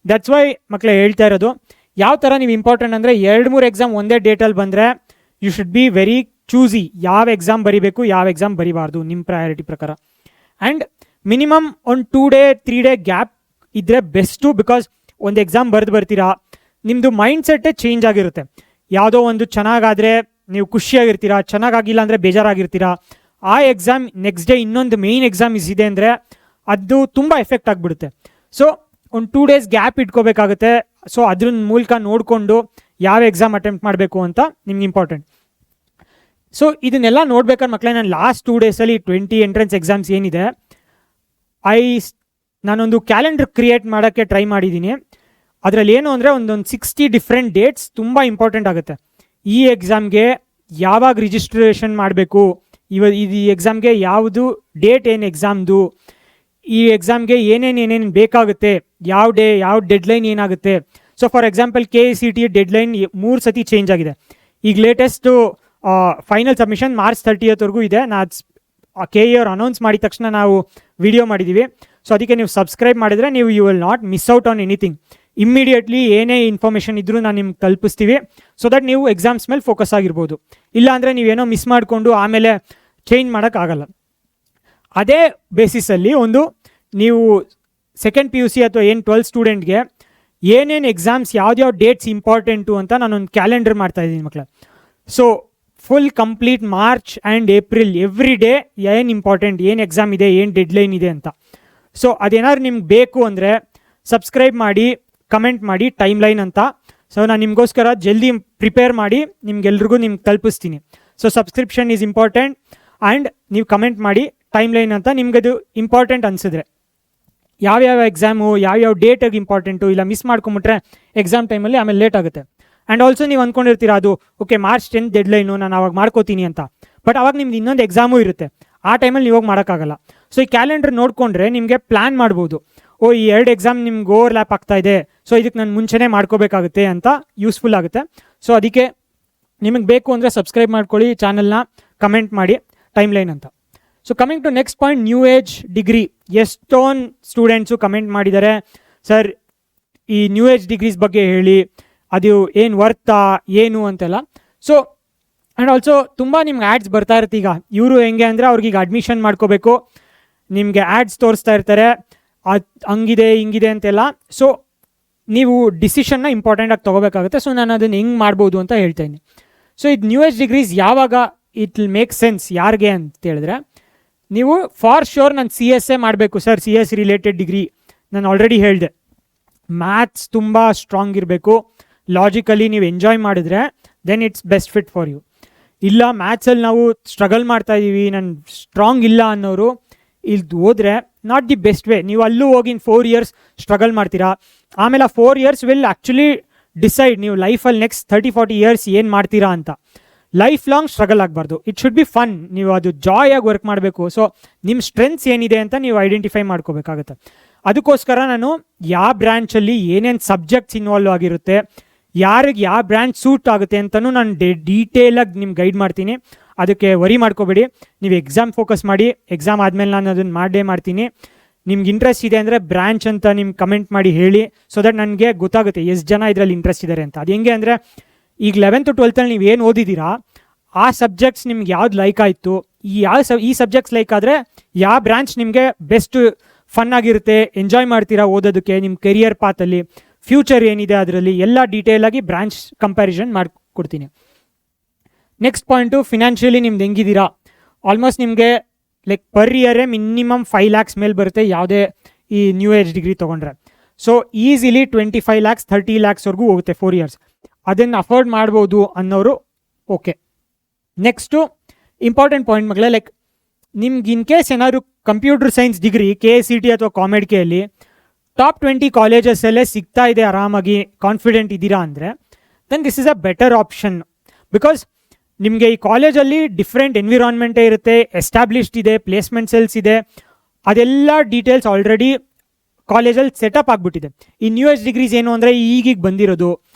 Speaker 1: ದಟ್ಸ್ ವೈ ಮಕ್ಕಳೇ ಹೇಳ್ತಾ ಇರೋದು, ಯಾವ ಥರ ನೀವು ಇಂಪಾರ್ಟೆಂಟ್ ಅಂದರೆ 2-3 ಎಕ್ಸಾಮ್ ಒಂದೇ ಡೇಟಲ್ಲಿ ಬಂದರೆ you should be very choosy, ಯಾವ ಎಕ್ಸಾಮ್ ಬರೀಬೇಕು ಯಾವ ಎಕ್ಸಾಮ್ ಬರೀಬಾರ್ದು ನಿಮ್ಮ ಪ್ರಯಾರಿಟಿ ಪ್ರಕಾರ. ಆ್ಯಂಡ್ ಮಿನಿಮಮ್ ಒಂದು 2 day 3 day ಗ್ಯಾಪ್ ಇದ್ದರೆ ಬೆಸ್ಟು. ಬಿಕಾಸ್ ಒಂದು ಎಕ್ಸಾಮ್ ಬರ್ತೀರಾ, ನಿಮ್ಮದು ಮೈಂಡ್ ಸೆಟ್ಟೇ ಚೇಂಜ್ ಆಗಿರುತ್ತೆ. ಯಾವುದೋ ಒಂದು ಚೆನ್ನಾಗಾದರೆ ನೀವು ಖುಷಿಯಾಗಿರ್ತೀರಾ, ಚೆನ್ನಾಗಾಗಿಲ್ಲ ಅಂದರೆ ಬೇಜಾರಾಗಿರ್ತೀರಾ. ಆ ಎಕ್ಸಾಮ್ ನೆಕ್ಸ್ಟ್ ಡೇ ಇನ್ನೊಂದು ಮೇಯ್ನ್ ಎಕ್ಸಾಮ್ ಇದೆ ಅಂದರೆ ಅದು ತುಂಬ ಎಫೆಕ್ಟ್ ಆಗಿಬಿಡುತ್ತೆ. ಸೊ ಒಂದು 2 days ಗ್ಯಾಪ್ ಇಟ್ಕೋಬೇಕಾಗುತ್ತೆ. ಸೊ ಅದ್ರ ಮೂಲಕ ನೋಡಿಕೊಂಡು ಯಾವ ಎಕ್ಸಾಮ್ ಅಟೆಂಪ್ಟ್ ಮಾಡಬೇಕು ಅಂತ ನಿಮ್ಗೆ ಇಂಪಾರ್ಟೆಂಟ್. ಸೊ ಇದನ್ನೆಲ್ಲ ನೋಡ್ಬೇಕಾದ್ರೆ ಮಕ್ಕಳೇ, ನಾನು ಲಾಸ್ಟ್ 2 daysಲ್ಲಿ 20 ಎಂಟ್ರೆನ್ಸ್ ಎಕ್ಸಾಮ್ಸ್ ಏನಿದೆ ನಾನೊಂದು ಕ್ಯಾಲೆಂಡರ್ ಕ್ರಿಯೇಟ್ ಮಾಡೋಕ್ಕೆ ಟ್ರೈ ಮಾಡಿದ್ದೀನಿ. ಅದರಲ್ಲಿ ಏನು ಅಂದರೆ ಒಂದೊಂದು 60 ಡಿಫ್ರೆಂಟ್ ಡೇಟ್ಸ್ ತುಂಬ ಇಂಪಾರ್ಟೆಂಟ್ ಆಗುತ್ತೆ. ಈ ಎಕ್ಸಾಮ್ಗೆ ಯಾವಾಗ ರಿಜಿಸ್ಟ್ರೇಷನ್ ಮಾಡಬೇಕು, ಈ ಎಕ್ಸಾಮ್ಗೆ ಯಾವುದು ಡೇಟ್, ಏನು ಎಕ್ಸಾಮ್ದು, ಈ ಎಕ್ಸಾಮ್ಗೆ ಏನೇನು ಬೇಕಾಗುತ್ತೆ, ಯಾವ ಡೆಡ್ಲೈನ್ ಏನಾಗುತ್ತೆ. So for example KCT deadline 3 ಸತಿ ಚೇಂಜ್ ಆಗಿದೆ. ಈಗ latest final submission March 30th ಇದೆ. KE ಅವ್ರು ಅನೌನ್ಸ್ ಮಾಡಿದ ತಕ್ಷಣ ನಾವು ವಿಡಿಯೋ ಮಾಡಿದ್ದೀವಿ. ಸೊ ಅದಕ್ಕೆ ನೀವು ಸಬ್ಸ್ಕ್ರೈಬ್ ಮಾಡಿದರೆ ನೀವು you will not miss out on anything. Immediately ಏನೇ ಇನ್ಫಾರ್ಮೇಷನ್ ಇದ್ದರೂ ನಾನು ನಿಮ್ಗೆ ತಲುಪಿಸ್ತೀವಿ, ಸೊ ದಟ್ ನೀವು ಎಕ್ಸಾಮ್ಸ್ ಮೇಲೆ ಫೋಕಸ್ ಆಗಿರ್ಬೋದು. ಇಲ್ಲಾಂದರೆ ನೀವೇನೋ ಮಿಸ್ ಮಾಡಿಕೊಂಡು ಆಮೇಲೆ ಚೇಂಜ್ ಮಾಡೋಕ್ಕಾಗಲ್ಲ. ಅದೇ ಬೇಸಿಸಲ್ಲಿ ಒಂದು ನೀವು ಸೆಕೆಂಡ್ PUC ಅಥವಾ ಏನು 12th ಸ್ಟೂಡೆಂಟ್ಗೆ ಏನೇನು ಎಕ್ಸಾಮ್ಸ್ ಯಾವ್ದ್ಯಾವ ಡೇಟ್ಸ್ ಇಂಪಾರ್ಟೆಂಟು ಅಂತ ನಾನೊಂದು ಕ್ಯಾಲೆಂಡರ್ ಮಾಡ್ತಾಯಿದ್ದೀನಿ ಮಕ್ಕಳ. So full complete March and April every day ಏನು ಇಂಪಾರ್ಟೆಂಟ್, ಏನು ಎಕ್ಸಾಮ್ ಇದೆ, ಏನು ಡೆಡ್ಲೈನ್ ಇದೆ ಅಂತ. ಸೊ ಅದೇನಾದ್ರು ನಿಮ್ಗೆ ಬೇಕು ಅಂದರೆ ಸಬ್ಸ್ಕ್ರೈಬ್ ಮಾಡಿ, ಕಮೆಂಟ್ ಮಾಡಿ ಟೈಮ್ ಲೈನ್ ಅಂತ. ಸೊ ನಾನು ನಿಮಗೋಸ್ಕರ ಜಲ್ದಿ ಪ್ರಿಪೇರ್ ಮಾಡಿ ನಿಮ್ಗೆಲ್ರಿಗೂ ನಿಮ್ಗೆ ತಲುಪಿಸ್ತೀನಿ. So subscription is important and ನೀವು ಕಮೆಂಟ್ ಮಾಡಿ ಟೈಮ್ ಲೈನ್ ಅಂತ ನಿಮ್ಗದು ಇಂಪಾರ್ಟೆಂಟ್ ಅನಿಸಿದ್ರೆ. ಯಾವ್ಯಾವ ಎಕ್ಸಾಮು ಯಾವ್ಯಾವ ಡೇಟಿಗೆ ಇಂಪಾರ್ಟೆಂಟು, ಇಲ್ಲ ಮಿಸ್ ಮಾಡ್ಕೊಂಬಿಟ್ರೆ ಎಕ್ಸಾಮ್ ಟೈಮಲ್ಲಿ ಆಮೇಲೆ ಲೇಟ್ ಆಗುತ್ತೆ. ಆ್ಯಂಡ್ ಆಲ್ಸೋ ನೀವು ಅಂದ್ಕೊಂಡಿರ್ತೀರ ಅದು ಓಕೆ March 10th ಡೆಡ್ಲೈನು, ನಾನು ಅವಾಗ ಮಾಡ್ಕೋತೀನಿ ಅಂತ. ಬಟ್ ಅವಾಗ ನಿಮ್ದು ಇನ್ನೊಂದು ಎಕ್ಸಾಮು ಇರುತ್ತೆ, ಆ ಟೈಮಲ್ಲಿ ನೀವು ಹೋಗಿ ಮಾಡೋಕ್ಕಾಗಲ್ಲ. ಸೊ ಈ ಕ್ಯಾಲೆಂಡರ್ ನೋಡಿಕೊಂಡ್ರೆ ನಿಮಗೆ ಪ್ಲ್ಯಾನ್ ಮಾಡ್ಬೋದು, ಈ 2 ಎಕ್ಸಾಮ್ ನಿಮ್ಗೆ ಓವರ್ಲ್ಯಾಪ್ ಆಗ್ತಾ ಇದೆ, ಸೊ ಇದಕ್ಕೆ ನಾನು ಮುಂಚೆನೇ ಮಾಡ್ಕೋಬೇಕಾಗುತ್ತೆ ಅಂತ ಯೂಸ್ಫುಲ್ ಆಗುತ್ತೆ. ಸೊ ಅದಕ್ಕೆ ನಿಮಗೆ ಬೇಕು ಅಂದರೆ ಸಬ್ಸ್ಕ್ರೈಬ್ ಮಾಡ್ಕೊಳ್ಳಿ ಚಾನಲ್ನ, ಕಮೆಂಟ್ ಮಾಡಿ ಟೈಮ್ ಲೈನ್ ಅಂತ. So coming to next point, new age degree. ಎಷ್ಟೊಂದು ಸ್ಟೂಡೆಂಟ್ಸು ಕಮೆಂಟ್ ಮಾಡಿದ್ದಾರೆ, ಸರ್ ಈ ನ್ಯೂ ಏಜ್ ಡಿಗ್ರೀಸ್ ಬಗ್ಗೆ ಹೇಳಿ, ಅದು ಏನು ವರ್ತಾ ಏನು ಅಂತೆಲ್ಲ. ಸೊ ಆ್ಯಂಡ್ ಆಲ್ಸೋ ತುಂಬ ನಿಮ್ಗೆ ಆ್ಯಡ್ಸ್ ಬರ್ತಾ ಇರುತ್ತೆ. ಈಗ ಇವರು ಹೆಂಗೆ ಅಂದರೆ ಅವ್ರಿಗೀಗ ಅಡ್ಮಿಷನ್ ಮಾಡ್ಕೋಬೇಕು, ನಿಮಗೆ ಆ್ಯಡ್ಸ್ ತೋರಿಸ್ತಾ ಇರ್ತಾರೆ, ಅದು ಹಂಗಿದೆ ಹಿಂಗಿದೆ ಅಂತೆಲ್ಲ. ಸೊ ನೀವು ಡಿಸಿಷನ್ನ ಇಂಪಾರ್ಟೆಂಟಾಗಿ ತೊಗೋಬೇಕಾಗುತ್ತೆ. ಸೊ ನಾನು ಅದನ್ನು ಹೆಂಗೆ ಮಾಡ್ಬೋದು ಅಂತ ಹೇಳ್ತಾಯಿದ್ದೀನಿ. ಸೊ ಇದು ನ್ಯೂ ಏಜ್ ಡಿಗ್ರೀಸ್ ಯಾವಾಗ ಇಟ್ ವಿಲ್ ಮೇಕ್ ಸೆನ್ಸ್ ಯಾರಿಗೆ ಅಂತ ಹೇಳಿದ್ರೆ, ನೀವು ಫಾರ್ ಶ್ಯೂರ್ ನಾನು CSA ಮಾಡಬೇಕು ಸರ್, CS ರಿಲೇಟೆಡ್ ಡಿಗ್ರಿ. ನಾನು ಆಲ್ರೆಡಿ ಹೇಳಿದೆ, ಮ್ಯಾಥ್ಸ್ ತುಂಬ ಸ್ಟ್ರಾಂಗ್ ಇರಬೇಕು, ಲಾಜಿಕಲಿ ನೀವು ಎಂಜಾಯ್ ಮಾಡಿದ್ರೆ then it's best fit for you. ಇಲ್ಲ ಮ್ಯಾಥ್ಸಲ್ಲಿ ನಾವು ಸ್ಟ್ರಗಲ್ ಮಾಡ್ತಾ ಇದ್ದೀವಿ, ನಾನು ಸ್ಟ್ರಾಂಗ್ ಇಲ್ಲ ಅನ್ನೋರು ಇಲ್ಲಿ ಹೋದರೆ ನಾಟ್ ದಿ ಬೆಸ್ಟ್ ವೇ. ನೀವು ಅಲ್ಲೂ ಹೋಗಿ 4 years ಸ್ಟ್ರಗಲ್ ಮಾಡ್ತೀರಾ, ಆಮೇಲೆ ಆ 4 years ವಿಲ್ ಆ್ಯಕ್ಚುಲಿ ಡಿಸೈಡ್ ನೀವು ಲೈಫಲ್ಲಿ ನೆಕ್ಸ್ಟ್ 30-40 years ಏನು ಮಾಡ್ತೀರಾ ಅಂತ. ಲೈಫ್ ಲಾಂಗ್ ಸ್ಟ್ರಗಲ್ ಆಗಬಾರ್ದು, ಇಟ್ ಶುಡ್ ಬಿ ಫನ್. ನೀವು ಅದು ಜಾಯ್ ಆಗಿ ವರ್ಕ್ ಮಾಡಬೇಕು. ಸೊ ನಿಮ್ಮ ಸ್ಟ್ರೆಂತ್ಸ್ ಏನಿದೆ ಅಂತ ನೀವು ಐಡೆಂಟಿಫೈ ಮಾಡ್ಕೋಬೇಕಾಗುತ್ತೆ. ಅದಕ್ಕೋಸ್ಕರ ನಾನು ಯಾವ ಬ್ರ್ಯಾಂಚಲ್ಲಿ ಏನೇನು ಸಬ್ಜೆಕ್ಟ್ಸ್ ಇನ್ವಾಲ್ವ್ ಆಗಿರುತ್ತೆ, ಯಾರಿಗೆ ಯಾವ ಬ್ರ್ಯಾಂಚ್ ಸೂಟ್ ಆಗುತ್ತೆ ಅಂತಲೂ ನಾನು ಡೀಟೇಲಾಗಿ ನಿಮ್ಗೆ ಗೈಡ್ ಮಾಡ್ತೀನಿ. ಅದಕ್ಕೆ ವರಿ ಮಾಡ್ಕೋಬೇಡಿ, ನೀವು ಎಕ್ಸಾಮ್ ಫೋಕಸ್ ಮಾಡಿ. ಎಕ್ಸಾಮ್ ಆದಮೇಲೆ ನಾನು ಅದನ್ನು ಮಾಡೇ ಮಾಡ್ತೀನಿ. ನಿಮ್ಗೆ ಇಂಟ್ರೆಸ್ಟ್ ಇದೆ ಅಂದರೆ ಬ್ರ್ಯಾಂಚ್ ಅಂತ ನಿಮ್ಗೆ ಕಮೆಂಟ್ ಮಾಡಿ ಹೇಳಿ, ಸೊ ದಟ್ ನನಗೆ ಗೊತ್ತಾಗುತ್ತೆ ಎಷ್ಟು ಜನ ಇದರಲ್ಲಿ ಇಂಟ್ರೆಸ್ಟ್ ಇದ್ದಾರೆ ಅಂತ. ಅದು ಹೆಂಗೆ ಅಂದರೆ, ಈಗ 11th 12th ನೀವು ಏನು ಓದಿದ್ದೀರಾ ಆ ಸಬ್ಜೆಕ್ಟ್ಸ್ ನಿಮ್ಗೆ ಯಾವ್ದು ಲೈಕ್ ಆಯಿತು, ಈ ಸಬ್ಜೆಕ್ಟ್ಸ್ ಲೈಕ್ ಆದರೆ ಯಾವ ಬ್ರ್ಯಾಂಚ್ ನಿಮಗೆ ಬೆಸ್ಟ್ ಫನ್ ಆಗಿರುತ್ತೆ, ಎಂಜಾಯ್ ಮಾಡ್ತೀರಾ ಓದೋದಕ್ಕೆ, ನಿಮ್ಮ ಕೆರಿಯರ್ ಪಾತಲ್ಲಿ ಫ್ಯೂಚರ್ ಏನಿದೆ ಅದರಲ್ಲಿ ಎಲ್ಲ ಡೀಟೇಲಾಗಿ ಬ್ರ್ಯಾಂಚ್ ಕಂಪ್ಯಾರಿಸನ್ ಮಾಡಿಕೊಡ್ತೀನಿ. ನೆಕ್ಸ್ಟ್ ಪಾಯಿಂಟು, ಫಿನಾನ್ಷಿಯಲಿ ನಿಮ್ದು ಹೆಂಗಿದ್ದೀರಾ. ಆಲ್ಮೋಸ್ಟ್ ನಿಮಗೆ ಲೈಕ್ ಪರ್ ಇಯರೇ ಮಿನಿಮಮ್ 5 lakhs ಮೇಲೆ ಬರುತ್ತೆ ಯಾವುದೇ ಈ ನ್ಯೂ ಏಜ್ ಡಿಗ್ರಿ ತೊಗೊಂಡ್ರೆ. ಸೊ ಈಸಿಲಿ 25 lakhs 30 lakhsವರೆಗೂ ಹೋಗುತ್ತೆ 4 years. ಅದನ್ನು ಅಫೋರ್ಡ್ ಮಾಡ್ಬೋದು ಅನ್ನೋರು ಓಕೆ. ನೆಕ್ಸ್ಟು ಇಂಪಾರ್ಟೆಂಟ್ ಪಾಯಿಂಟ್ ಮಗಳೇ, ಲೈಕ್ ನಿಮ್ಗೆ ಇನ್ ಕೇಸ್ ಏನಾದ್ರು ಕಂಪ್ಯೂಟರ್ ಸೈನ್ಸ್ ಡಿಗ್ರಿ KCT ಅಥವಾ ಕಾಮೆಡ್ಕೆಯಲ್ಲಿ ಟಾಪ್ 20 ಕಾಲೇಜಸ್ಸಲ್ಲೇ ಸಿಗ್ತಾ ಇದೆ ಆರಾಮಾಗಿ ಕಾನ್ಫಿಡೆಂಟ್ ಇದ್ದೀರಾ ಅಂದರೆ then this is a better option. Because ನಿಮಗೆ ಈ ಕಾಲೇಜಲ್ಲಿ ಡಿಫ್ರೆಂಟ್ ಎನ್ವಿರಾನ್ಮೆಂಟೇ ಇರುತ್ತೆ, ಎಸ್ಟಾಬ್ಲಿಷ್ಡ್ ಇದೆ, ಪ್ಲೇಸ್ಮೆಂಟ್ ಸೆಲ್ಸ್ ಇದೆ, ಅದೆಲ್ಲ ಡೀಟೇಲ್ಸ್ ಆಲ್ರೆಡಿ ಕಾಲೇಜಲ್ಲಿ ಸೆಟಪ್ ಆಗಿಬಿಟ್ಟಿದೆ. ಈ ನ್ಯೂ ಏಜ್ ಡಿಗ್ರೀಸ್ ಏನು ಅಂದರೆ ಈಗೀಗ ಬಂದಿರೋದು,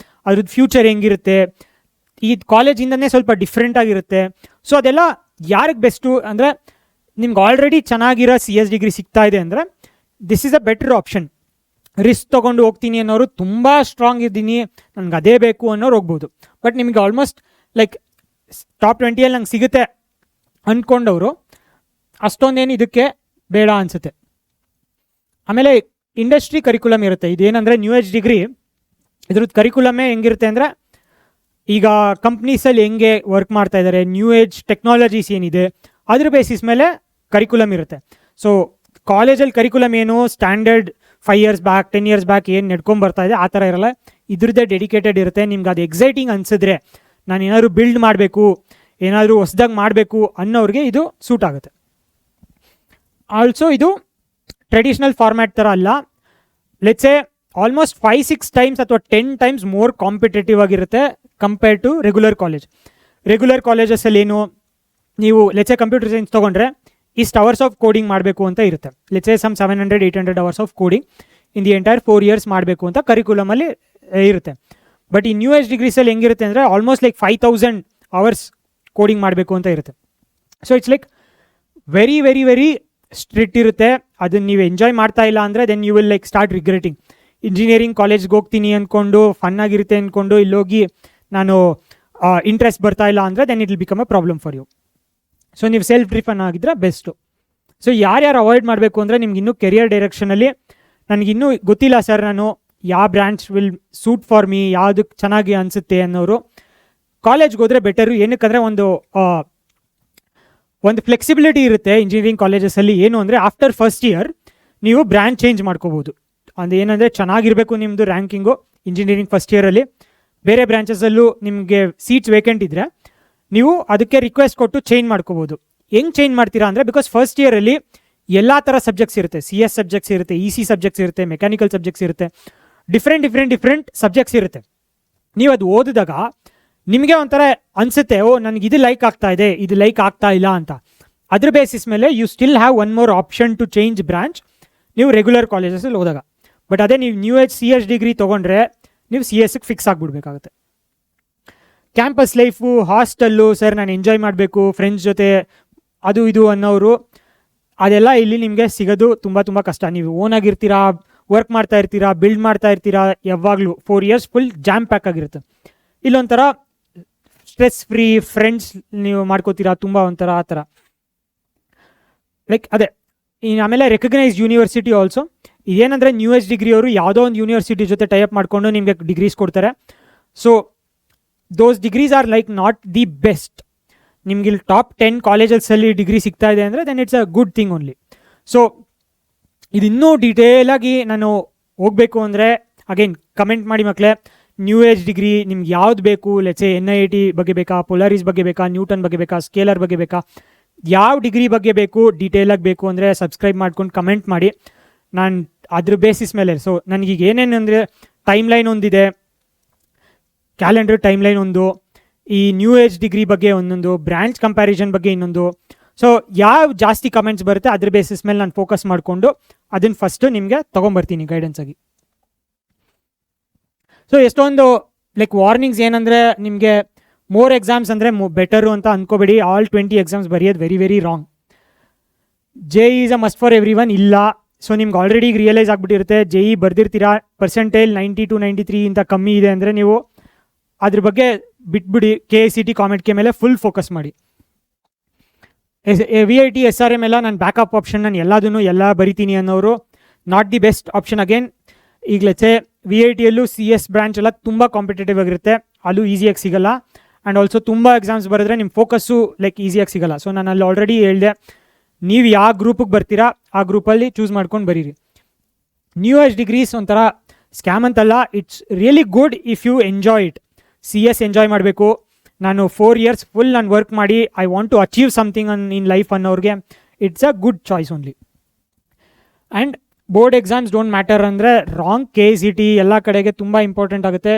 Speaker 1: ಅದ್ರದ್ದು ಫ್ಯೂಚರ್ ಹೆಂಗಿರುತ್ತೆ, ಈ ಕಾಲೇಜಿಂದನೇ ಸ್ವಲ್ಪ ಡಿಫ್ರೆಂಟ್ ಆಗಿರುತ್ತೆ. ಸೊ ಅದೆಲ್ಲ ಯಾರಿಗೆ ಬೆಸ್ಟು ಅಂದರೆ ನಿಮ್ಗೆ ಆಲ್ರೆಡಿ ಚೆನ್ನಾಗಿರೋ CS ಡಿಗ್ರಿ ಸಿಗ್ತಾ ಇದೆ ಅಂದರೆ this is a better option. Risk ತೊಗೊಂಡು ಹೋಗ್ತೀನಿ ಅನ್ನೋರು, ತುಂಬ ಸ್ಟ್ರಾಂಗ್ ಇದ್ದೀನಿ ನನಗೆ ಅದೇ ಬೇಕು ಅನ್ನೋರು ಹೋಗ್ಬೋದು. ಬಟ್ ನಿಮಗೆ ಆಲ್ಮೋಸ್ಟ್ ಲೈಕ್ ಟಾಪ್ 20ಯಲ್ಲಿ ನಂಗೆ ಸಿಗುತ್ತೆ ಅಂದ್ಕೊಂಡವರು ಅಷ್ಟೊಂದೇನು ಇದಕ್ಕೆ ಬೇಡ ಅನಿಸುತ್ತೆ. ಆಮೇಲೆ ಇಂಡಸ್ಟ್ರಿ ಕರಿಕ್ಯುಲಮ್ ಇರುತ್ತೆ. ಇದೇನಂದರೆ ನ್ಯೂ ಏಜ್ ಡಿಗ್ರಿ ಇದ್ರದ್ದು ಕರಿಕ್ಯುಲಮೇ ಹೆಂಗಿರುತ್ತೆ ಅಂದರೆ ಈಗ ಕಂಪ್ನೀಸಲ್ಲಿ ಹೆಂಗೆ ವರ್ಕ್ ಮಾಡ್ತಾ ಇದ್ದಾರೆ, ನ್ಯೂ ಏಜ್ ಟೆಕ್ನಾಲಜೀಸ್ ಏನಿದೆ ಅದ್ರ ಬೇಸಿಸ್ ಮೇಲೆ ಕರಿಕ್ಯುಲಮ್ ಇರುತ್ತೆ. ಸೊ ಕಾಲೇಜಲ್ಲಿ ಕರಿಕ್ಯುಲಮ್ ಏನು standard 5 years back 10 years back ಏನು ನಡ್ಕೊಂಬರ್ತಾ ಇದೆ ಆ ಥರ ಇರಲ್ಲ, ಇದ್ರದ್ದೇ ಡೆಡಿಕೇಟೆಡ್ ಇರುತ್ತೆ. ನಿಮ್ಗೆ ಅದು ಎಕ್ಸೈಟಿಂಗ್ ಅನಿಸಿದ್ರೆ, ನಾನು ಏನಾದರೂ ಬಿಲ್ಡ್ ಮಾಡಬೇಕು, ಏನಾದರೂ ಹೊಸ್ದಾಗಿ ಮಾಡಬೇಕು ಅನ್ನೋರಿಗೆ ಇದು ಸೂಟ್ ಆಗುತ್ತೆ. ಆಲ್ಸೋ ಇದು ಟ್ರೆಡಿಷ್ನಲ್ ಫಾರ್ಮ್ಯಾಟ್ ಥರ ಅಲ್ಲ. ಲೆಟ್ಸ್ ಎ ಆಲ್ಮೋಸ್ಟ್ 5-6 times ಅಥವಾ 10 times ಮೋರ್ ಕಾಂಪಿಟೇಟಿವ್ ಆಗಿರುತ್ತೆ compared to regular college. Regular ಕಾಲೇಜಸಲ್ಲಿ ಏನು, ನೀವು ಲೆಟ್ಸ್ ಎ ಕಂಪ್ಯೂಟರ್ ಸೈನ್ಸ್ ತೊಗೊಂಡ್ರೆ ಇಷ್ಟು ಅವರ್ಸ್ ಆಫ್ ಕೋಡಿಂಗ್ ಮಾಡಬೇಕು ಅಂತ ಇರುತ್ತೆ. Let's a some 700-800 hours of coding in the entire 4 years ಮಾಡಬೇಕು ಅಂತ ಕರಿಕ್ಯುಲಮಲ್ಲಿ ಇರುತ್ತೆ. ಬಟ್ ಈ ನ್ಯೂ ಏಜ್ ಡಿಗ್ರೀಸಲ್ಲಿ ಹೆಂಗಿರುತ್ತೆ ಅಂದರೆ ಆಲ್ಮೋಸ್ಟ್ ಲೈಕ್ 5000 hours ಕೋಡಿಂಗ್ ಮಾಡಬೇಕು ಅಂತ ಇರುತ್ತೆ. So it's like very very very strict ಇರುತ್ತೆ. ಅದನ್ನು ನೀವು ಎಂಜಾಯ್ ಮಾಡ್ತಾ ಇಲ್ಲ ಅಂದರೆ then you will like start regretting. Engineering ಕಾಲೇಜ್ಗೆ ಹೋಗ್ತೀನಿ ಅಂದ್ಕೊಂಡು ಫನ್ ಆಗಿರುತ್ತೆ ಅಂದ್ಕೊಂಡು ಇಲ್ಲೋಗಿ ನಾನು ಇಂಟ್ರೆಸ್ಟ್ ಬರ್ತಾ ಇಲ್ಲ ಅಂದರೆ then it will become a problem for you. So ನೀವು ಸೆಲ್ಫ್ ಡ್ರಿಫನ್ ಆಗಿದ್ರೆ ಬೆಸ್ಟು. ಸೊ ಯಾರ್ಯಾರು ಅವಾಯ್ಡ್ ಮಾಡಬೇಕು ಅಂದರೆ ನಿಮ್ಗೆ ಇನ್ನೂ ಕೆರಿಯರ್ ಡೈರೆಕ್ಷನಲ್ಲಿ ನನಗಿನ್ನೂ ಗೊತ್ತಿಲ್ಲ ಸರ್, ನಾನು ಯಾವ branch will suit for me, ಯಾವುದಕ್ಕೆ ಚೆನ್ನಾಗಿ ಅನಿಸುತ್ತೆ ಅನ್ನೋರು ಕಾಲೇಜ್ಗೆ ಹೋದರೆ ಬೆಟರು. ಏನಕ್ಕಂದರೆ ಒಂದು ಫ್ಲೆಕ್ಸಿಬಿಲಿಟಿ ಇರುತ್ತೆ ಇಂಜಿನಿಯರಿಂಗ್ ಕಾಲೇಜಸಲ್ಲಿ. ಏನು ಅಂದರೆ ಆಫ್ಟರ್ ಫಸ್ಟ್ ಇಯರ್ ನೀವು ಬ್ರ್ಯಾಂಚ್ ಚೇಂಜ್ ಮಾಡ್ಕೋಬೋದು. ಅದು ಏನಂದರೆ ಚೆನ್ನಾಗಿರಬೇಕು ನಿಮ್ಮದು ರ್ಯಾಂಕಿಂಗು ಇಂಜಿನಿಯರಿಂಗ್ ಫಸ್ಟ್ ಇಯರಲ್ಲಿ. ಬೇರೆ ಬ್ರಾಂಚಸಲ್ಲೂ ನಿಮಗೆ ಸೀಟ್ಸ್ ವೇಕೆಂಟ್ ಇದ್ದರೆ ನೀವು ಅದಕ್ಕೆ ರಿಕ್ವೆಸ್ಟ್ ಕೊಟ್ಟು ಚೇಂಜ್ ಮಾಡ್ಕೋಬೋದು. ಹೆಂಗೆ ಚೇಂಜ್ ಮಾಡ್ತೀರಾ ಅಂದರೆ ಬಿಕಾಸ್ ಫಸ್ಟ್ ಇಯರಲ್ಲಿ ಎಲ್ಲ ಥರ ಸಬ್ಜೆಕ್ಟ್ಸ್ ಇರುತ್ತೆ. CS ಸಬ್ಜೆಕ್ಟ್ಸ್ ಇರುತ್ತೆ, EC ಸಬ್ಜೆಕ್ಟ್ಸ್ ಇರುತ್ತೆ, ಮೆಕ್ಯಾನಿಕಲ್ ಸಬ್ಜೆಕ್ಟ್ಸ್ ಇರುತ್ತೆ, ಡಿಫ್ರೆಂಟ್ ಸಬ್ಜೆಕ್ಟ್ಸ್ ಇರುತ್ತೆ. ನೀವು ಅದು ಓದಿದಾಗ ನಿಮಗೆ ಒಂಥರ ಅನಿಸುತ್ತೆ, ಓ ನನಗೆ ಇದು ಲೈಕ್ ಆಗ್ತಾ ಇದೆ, ಇದು ಲೈಕ್ ಆಗ್ತಾ ಇಲ್ಲ ಅಂತ. ಅದ್ರ ಬೇಸಿಸ್ ಮೇಲೆ you still have one more option to change branch ನೀವು ರೆಗ್ಯುಲರ್ ಕಾಲೇಜಸಲ್ಲಿ ಹೋದಾಗ. ಬಟ್ ಅದೇ ನೀವು ನ್ಯೂ ಏಜ್ CS ಡಿಗ್ರಿ ತೊಗೊಂಡ್ರೆ ನೀವು CSಗೆ ಫಿಕ್ಸ್ ಆಗಿಬಿಡ್ಬೇಕಾಗುತ್ತೆ. ಕ್ಯಾಂಪಸ್ ಲೈಫು, ಹಾಸ್ಟೆಲ್ಲು, ಸರ್ ನಾನು ಎಂಜಾಯ್ ಮಾಡಬೇಕು ಫ್ರೆಂಡ್ಸ್ ಜೊತೆ ಅದು ಇದು ಅನ್ನೋರು, ಅದೆಲ್ಲ ಇಲ್ಲಿ ನಿಮಗೆ ಸಿಗೋದು ತುಂಬ ತುಂಬ ಕಷ್ಟ. ನೀವು ಓನಾಗಿರ್ತೀರಾ, ವರ್ಕ್ ಮಾಡ್ತಾ ಇರ್ತೀರಾ, ಬಿಲ್ಡ್ ಮಾಡ್ತಾ ಇರ್ತೀರಾ, ಯಾವಾಗಲೂ 4 years ಫುಲ್ ಜಾಮ್ ಪ್ಯಾಕ್ ಆಗಿರುತ್ತೆ. ಇಲ್ಲೊಂಥರ ಸ್ಟ್ರೆಸ್ ಫ್ರೀ ಫ್ರೆಂಡ್ಸ್ ನೀವು ಮಾಡ್ಕೋತೀರಾ ತುಂಬ ಒಂಥರ ಆ ಥರ ಲೈಕ್ ಅದೇ. ಆಮೇಲೆ ರೆಕಗ್ನೈಸ್ಡ್ ಯೂನಿವರ್ಸಿಟಿ ಆಲ್ಸೋ. ಇದೇನಂದರೆ ನ್ಯೂ ಏಜ್ ಡಿಗ್ರಿ ಅವರು ಯಾವುದೋ ಒಂದು ಯೂನಿವರ್ಸಿಟಿ ಜೊತೆ ಟೈಅಪ್ ಮಾಡಿಕೊಂಡು ನಿಮಗೆ ಡಿಗ್ರೀಸ್ ಕೊಡ್ತಾರೆ. So those degrees are like not the best. ನಿಮ್ಗೆ ಇಲ್ಲಿ ಟಾಪ್ 10 ಕಾಲೇಜಸಲ್ಲಿ ಡಿಗ್ರಿ ಸಿಗ್ತಾ ಇದೆ ಅಂದರೆ then it's a good thing only. So ಇದು ಇನ್ನೂ ಡೀಟೇಲಾಗಿ ನಾನು ಹೋಗಬೇಕು ಅಂದರೆ ಅಗೇನ್ ಕಮೆಂಟ್ ಮಾಡಿ ಮಕ್ಕಳೇ. ನ್ಯೂ ಏಜ್ ಡಿಗ್ರಿ ನಿಮ್ಗೆ ಯಾವ್ದು ಬೇಕು, ಲೆಟ್ಸ್ ಎ NIT ಬಗ್ಗೆ ಬೇಕಾ, ಪೊಲಾರಿಸ್ ಬಗ್ಗೆ ಬೇಕಾ, ನ್ಯೂಟನ್ ಬಗ್ಗೆ ಬೇಕಾ, ಸ್ಕೇಲರ್ ಬಗ್ಗೆ ಬೇಕಾ, ಯಾವ ಡಿಗ್ರಿ ಬಗ್ಗೆ ಬೇಕು ಡೀಟೇಲಾಗಿ ಬೇಕು ಅಂದರೆ ಸಬ್ಸ್ಕ್ರೈಬ್ ಮಾಡ್ಕೊಂಡು ಕಮೆಂಟ್ ಮಾಡಿ. ನಾನು ಅದ್ರ ಬೇಸಿಸ್ ಮೇಲೆ ಸೊ ನನಗೀಗ ಏನೇನು ಅಂದರೆ ಟೈಮ್ ಲೈನ್ ಒಂದಿದೆ, ಕ್ಯಾಲೆಂಡರ್ ಟೈಮ್ ಲೈನ್ ಒಂದು, ಈ ನ್ಯೂ ಏಜ್ ಡಿಗ್ರಿ ಬಗ್ಗೆ ಒಂದೊಂದು, ಬ್ರಾಂಚ್ ಕಂಪ್ಯಾರಿಸನ್ ಬಗ್ಗೆ ಇನ್ನೊಂದು. ಸೊ ಯಾವ ಜಾಸ್ತಿ ಕಮೆಂಟ್ಸ್ ಬರುತ್ತೆ ಅದ್ರ ಬೇಸಿಸ್ ಮೇಲೆ ನಾನು ಫೋಕಸ್ ಮಾಡಿಕೊಂಡು ಅದನ್ನು ಫಸ್ಟು ನಿಮಗೆ ತೊಗೊಂಬರ್ತೀನಿ ಗೈಡೆನ್ಸ್ ಆಗಿ. ಸೊ ಎಷ್ಟೊಂದು ಲೈಕ್ ವಾರ್ನಿಂಗ್ಸ್ ಏನಂದರೆ ನಿಮಗೆ ಮೋರ್ ಎಕ್ಸಾಮ್ಸ್ ಅಂದರೆ ಬೆಟರು ಅಂತ ಅಂದ್ಕೋಬೇಡಿ. ಆಲ್ 20 ಎಕ್ಸಾಮ್ಸ್ ಬರೆಯೋದು very very wrong. JEE is a must for every one ಇಲ್ಲ. ಸೊ ನಿಮ್ಗೆ ಆಲ್ರೆಡಿ ಈಗ ರಿಯಲೈಸ್ ಆಗಿಬಿಟ್ಟಿರುತ್ತೆ, JEE ಬರ್ದಿರ್ತೀರಾ, ಪರ್ಸೆಂಟೇಜ್ 92, 93 ಇಂತ ಕಮ್ಮಿ ಇದೆ ಅಂದರೆ ನೀವು ಅದ್ರ ಬಗ್ಗೆ ಬಿಟ್ಬಿಡಿ. KCT ಕಾಮೆಡ್ಕೆ ಮೇಲೆ ಫುಲ್ ಫೋಕಸ್ ಮಾಡಿ. VIT SRM ಎಲ್ಲ ನಾನು ಬ್ಯಾಕಪ್ ಆಪ್ಷನ್, ನಾನು ಎಲ್ಲ ಬರಿತೀನಿ ಅನ್ನೋರು not the best option. Again ಈಗ ಲೆಟ್ಸ್ ಎ VITಯಲ್ಲೂ CS ಬ್ರಾಂಚ್ ಎಲ್ಲ ತುಂಬ ಕಾಂಪಿಟೇಟಿವ್ ಆಗಿರುತ್ತೆ, ಅಲ್ಲೂ ಈಸಿಯಾಗಿ ಸಿಗಲ್ಲ. ಆ್ಯಂಡ್ ಆಲ್ಸೋ ತುಂಬ ಎಕ್ಸಾಮ್ಸ್ ಬರೆದ್ರೆ ನಿಮ್ಮ ಫೋಕಸ್ಸು ಲೈಕ್ ಈಸಿಯಾಗಿ ಸಿಗಲ್ಲ. ಸೊ ನಾನು ಅಲ್ಲಿ ಆಲ್ರೆಡಿ ಹೇಳಿದೆ, ನೀವು ಯಾವ ಗ್ರೂಪಿಗೆ ಬರ್ತೀರಾ ಆ ಗ್ರೂಪಲ್ಲಿ ಚೂಸ್ ಮಾಡ್ಕೊಂಡು ಬರೀರಿ. ನ್ಯೂ ಏಜ್ ಡಿಗ್ರೀಸ್ ಒಂಥರ ಸ್ಕ್ಯಾಮ್ ಅಂತಲ್ಲ, it's really good if you enjoy it. CS enjoy ಮಾಡಬೇಕು, ನಾನು 4 years ಫುಲ್ ನಾನು ವರ್ಕ್ ಮಾಡಿ I want to achieve something in life ಅನ್ನೋರಿಗೆ it's a good choice only. And board exams don't matter ಅಂದರೆ wrong KCT ಎಲ್ಲ ಕಡೆಗೆ ತುಂಬ important ಆಗುತ್ತೆ.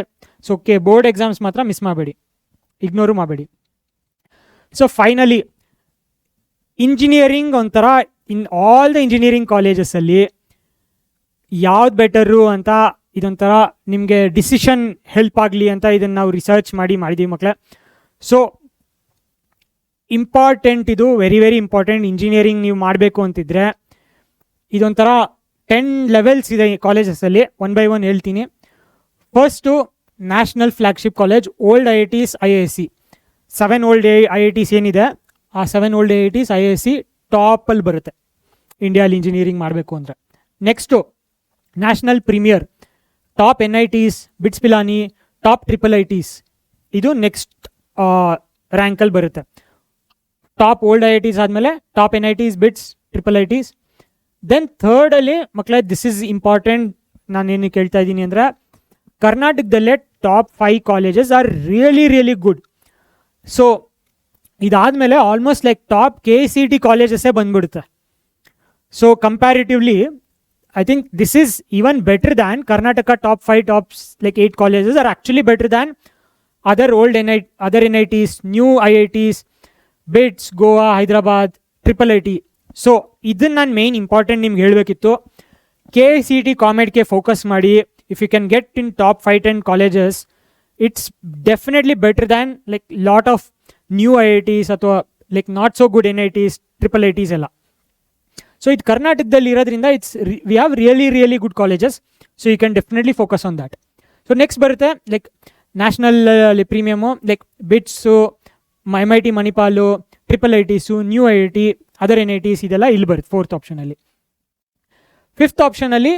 Speaker 1: ಸೊ ಬೋರ್ಡ್ ಎಕ್ಸಾಮ್ಸ್ ಮಾತ್ರ ಮಿಸ್ ಮಾಡಬೇಡಿ, ಇಗ್ನೋರು ಮಾಡಬೇಡಿ. ಸೊ ಫೈನಲಿ ಇಂಜಿನಿಯರಿಂಗ್ ಒಂಥರ ಇನ್ ಆಲ್ ದ ಇಂಜಿನಿಯರಿಂಗ್ ಕಾಲೇಜಸಲ್ಲಿ ಯಾವ್ದು ಬೆಟರು ಅಂತ ಇದೊಂಥರ ನಿಮಗೆ ಡಿಸಿಷನ್ ಹೆಲ್ಪ್ ಆಗಲಿ ಅಂತ ಇದನ್ನು ನಾವು ರಿಸರ್ಚ್ ಮಾಡಿದ್ದೀವಿ ಮಕ್ಕಳೇ. ಸೊ ಇಂಪಾರ್ಟೆಂಟ್, ಇದು ವೆರಿ ವೆರಿ ಇಂಪಾರ್ಟೆಂಟ್. ಇಂಜಿನಿಯರಿಂಗ್ ನೀವು ಮಾಡಬೇಕು ಅಂತಿದ್ರೆ ಇದೊಂಥರ 10 ಲೆವೆಲ್ಸ್ ಇದೆ ಈ ಕಾಲೇಜಸಲ್ಲಿ. ಒನ್ ಬೈ ಒನ್ ಹೇಳ್ತೀನಿ. First national flagship college, old IITs IISc. 7 old IITs ಏನಿದೆ ಆ 7 ಓಲ್ಡ್ IITs IISc ಟಾಪಲ್ಲಿ ಬರುತ್ತೆ ಇಂಡಿಯಾಲಿ ಇಂಜಿನಿಯರಿಂಗ್ ಮಾಡಬೇಕು ಅಂದರೆ. Next national premier, top NITs, BITS Pilani, top IIITs, ಇದು ನೆಕ್ಸ್ಟ್ ರ್ಯಾಂಕಲ್ಲಿ ಬರುತ್ತೆ. ಟಾಪ್ ಓಲ್ಡ್ IITs ಆದಮೇಲೆ top NITs, BITS, IIITs. Then ಥರ್ಡಲ್ಲಿ ಮಕ್ಕಳೇ, ದಿಸ್ ಈಸ್ ಇಂಪಾರ್ಟೆಂಟ್, ನಾನೇನು ಕೇಳ್ತಾ ಇದ್ದೀನಿ ಅಂದರೆ ಕರ್ನಾಟಕದಲ್ಲೇ top 5 colleges are really good. So ಇದಾದಮೇಲೆ ಆಲ್ಮೋಸ್ಟ್ ಲೈಕ್ ಟಾಪ್ KCT ಕಾಲೇಜಸ್ಸೇ ಬಂದ್ಬಿಡುತ್ತೆ. So comparatively I think this is even better than Karnataka top 5, top like 8 colleges are actually better than other other NITs, new IITs, BITS, Goa, Hyderabad, IIIT. So ಇದನ್ನು ನಾನು main important ನಿಮ್ಗೆ ಹೇಳಬೇಕಿತ್ತು. KCT ಕಾಮೆಡ್ಗೆ focus ಮಾಡಿ. If you can get in top 5-10 colleges, it's definitely better than like lot of new IITs ಅಥವಾ like not so good NITs, IIITs ಎಲ್ಲ. So ಇದು ಕರ್ನಾಟಕದಲ್ಲಿ ಇರೋದ್ರಿಂದ we have really good colleges. So you can definitely focus on that. So next ಬರುತ್ತೆ like national premium, like BITS, MIT Manipal, IIITs, new IIT, other NITs, ಇದೆಲ್ಲ ಇಲ್ಲಿ ಬರುತ್ತೆ 4th ಆಪ್ಷನಲ್ಲಿ. 5th ಆಪ್ಷನಲ್ಲಿ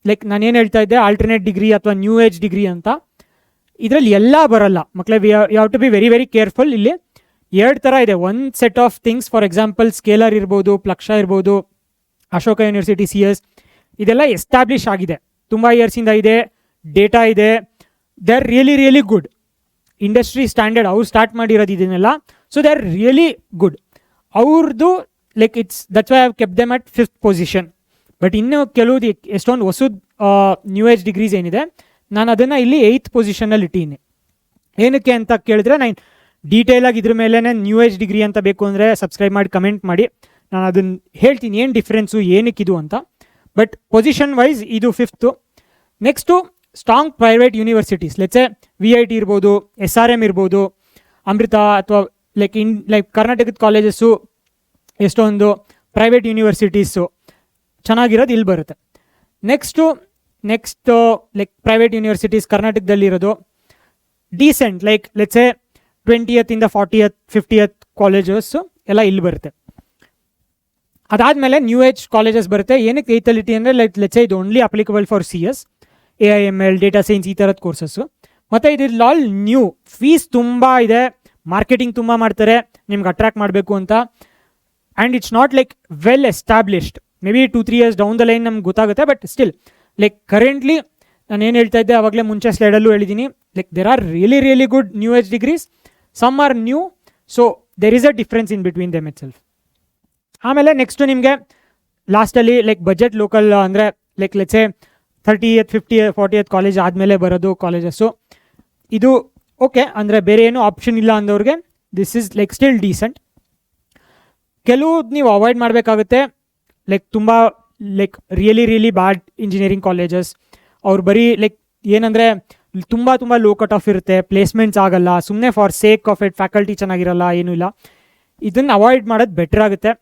Speaker 1: like ನಾನೇನು ಹೇಳ್ತಾ ಇದ್ದೆ, ಆಲ್ಟರ್ನೇಟ್ ಡಿಗ್ರಿ ಅಥವಾ ನ್ಯೂ ಏಜ್ ಡಿಗ್ರಿ ಅಂತ. ಇದರಲ್ಲಿ ಎಲ್ಲ ಬರಲ್ಲ ಮಕ್ಕಳೇ. You have to be very careful. ಇಲ್ಲಿ 2 ಥರ ಇದೆ. One set of things, for example Scaler ಇರ್ಬೋದು, ಪ್ಲಕ್ಷ ಇರ್ಬೋದು, ಅಶೋಕ ಯೂನಿವರ್ಸಿಟಿ CS, ಇದೆಲ್ಲ ಎಸ್ಟಾಬ್ಲಿಷ್ ಆಗಿದೆ, ತುಂಬ ಇಯರ್ಸಿಂದ ಇದೆ, ಡೇಟಾ ಇದೆ. They are really good. Industry standard ಅವ್ರು ಸ್ಟಾರ್ಟ್ ಮಾಡಿರೋದು ಇದನ್ನೆಲ್ಲ. So they are really good. ಅವ್ರದ್ದು like that's why I have kept them at 5th position. But ಇನ್ನು ಕೆಲವು ಎಷ್ಟೊಂದು ಹೊಸದು ನ್ಯೂ ಏಜ್ ಡಿಗ್ರೀಸ್ ಏನಿದೆ, ನಾನು ಅದನ್ನು ಇಲ್ಲಿ 8th ಪೊಸಿಷನಲ್ಲಿ ಇಟ್ಟೀನಿ. ಏನಕ್ಕೆ ಅಂತ ಕೇಳಿದ್ರೆ, ನಾನು ಡೀಟೇಲಾಗಿ ಇದ್ರ ಮೇಲೆ ನ್ಯೂ ಏಜ್ ಡಿಗ್ರಿ ಅಂತ ಬೇಕು ಅಂದರೆ ಸಬ್ಸ್ಕ್ರೈಬ್ ಮಾಡಿ, ಕಮೆಂಟ್ ಮಾಡಿ, ನಾನು ಅದನ್ನು ಹೇಳ್ತೀನಿ ಏನು ಡಿಫ್ರೆನ್ಸು, ಏನಕ್ಕಿದು ಅಂತ. ಬಟ್ ಪೊಸಿಷನ್ ವೈಸ್ ಇದು 5th. Next strong private universities, let's say VIT ಇರ್ಬೋದು, SRM ಇರ್ಬೋದು, ಅಮೃತ ಅಥವಾ ಲೈಕ್ ಕರ್ನಾಟಕದ ಕಾಲೇಜಸ್ಸು ಎಷ್ಟೊಂದು ಪ್ರೈವೇಟ್ ಯೂನಿವರ್ಸಿಟೀಸು ಚೆನ್ನಾಗಿರೋದು ಇಲ್ಲಿ ಬರುತ್ತೆ. ನೆಕ್ಸ್ಟ್ ಲೈಕ್ ಪ್ರೈವೇಟ್ ಯೂನಿವರ್ಸಿಟೀಸ್ ಕರ್ನಾಟಕದಲ್ಲಿರೋದು ಡೀಸೆಂಟ್, ಲೈಕ್ ಲೆಟ್ಸೆ 20th ಇಂದ 40th 50th ಕಾಲೇಜಸ್ಸು ಎಲ್ಲ ಇಲ್ಲಿ ಬರುತ್ತೆ. ಅದಾದಮೇಲೆ ನ್ಯೂ ಏಜ್ ಕಾಲೇಜಸ್ ಬರುತ್ತೆ. ಏನಕ್ಕೆ 8th ಅಂದರೆ ಲೆಟ್ಸೆ ಇದು only applicable for CS, AIML, data science, ಈ ಥರದ ಕೋರ್ಸಸ್ಸು. ಮತ್ತು ಇದು ಆಲ್ ನ್ಯೂ. ಫೀಸ್ ತುಂಬ ಇದೆ, ಮಾರ್ಕೆಟಿಂಗ್ ತುಂಬ ಮಾಡ್ತಾರೆ ನಿಮ್ಗೆ ಅಟ್ರಾಕ್ಟ್ ಮಾಡಬೇಕು ಅಂತ. And it's not like well established. May be 2-3 years down the line ನಮ್ಗೆ ಗೊತ್ತಾಗುತ್ತೆ. ಬಟ್ ಸ್ಟಿಲ್ ಲೈಕ್ ಕರೆಂಟ್ಲಿ ನಾನು ಏನು ಹೇಳ್ತಾ ಇದ್ದೆ ಆವಾಗಲೇ ಮುಂಚೆ ಸ್ಲೈಡಲ್ಲೂ ಹೇಳಿದ್ದೀನಿ, like there are really good new age degrees, some are new. So there is a difference in between them itself. ಆಮೇಲೆ ನೆಕ್ಸ್ಟು ನಿಮಗೆ ಲಾಸ್ಟಲ್ಲಿ ಲೈಕ್ ಬಜೆಟ್ ಲೋಕಲ್ ಅಂದರೆ like let's say 30th 50th 40th college ಆದಮೇಲೆ ಬರೋದು colleges. ಇದು okay ಅಂದರೆ ಬೇರೆ ಏನೂ ಆಪ್ಷನ್ ಇಲ್ಲ ಅಂದವ್ರಿಗೆ this is like still decent. ಕೆಲವು ನೀವು ಅವಾಯ್ಡ್ ಮಾಡಬೇಕಾಗುತ್ತೆ, ಲೈಕ್ ತುಂಬ like really bad engineering colleges. ಅವ್ರು ಬರೀ ಲೈಕ್ ಏನಂದರೆ ತುಂಬ ಲೋ ಕಟ್ ಆಫ್ ಇರುತ್ತೆ, ಪ್ಲೇಸ್ಮೆಂಟ್ಸ್ ಆಗಲ್ಲ, ಸುಮ್ಮನೆ for sake of it, faculty ಚೆನ್ನಾಗಿರಲ್ಲ, ಏನೂ ಇಲ್ಲ. ಇದನ್ನು ಅವಾಯ್ಡ್ ಮಾಡೋದು ಬೆಟರ್ ಆಗುತ್ತೆ.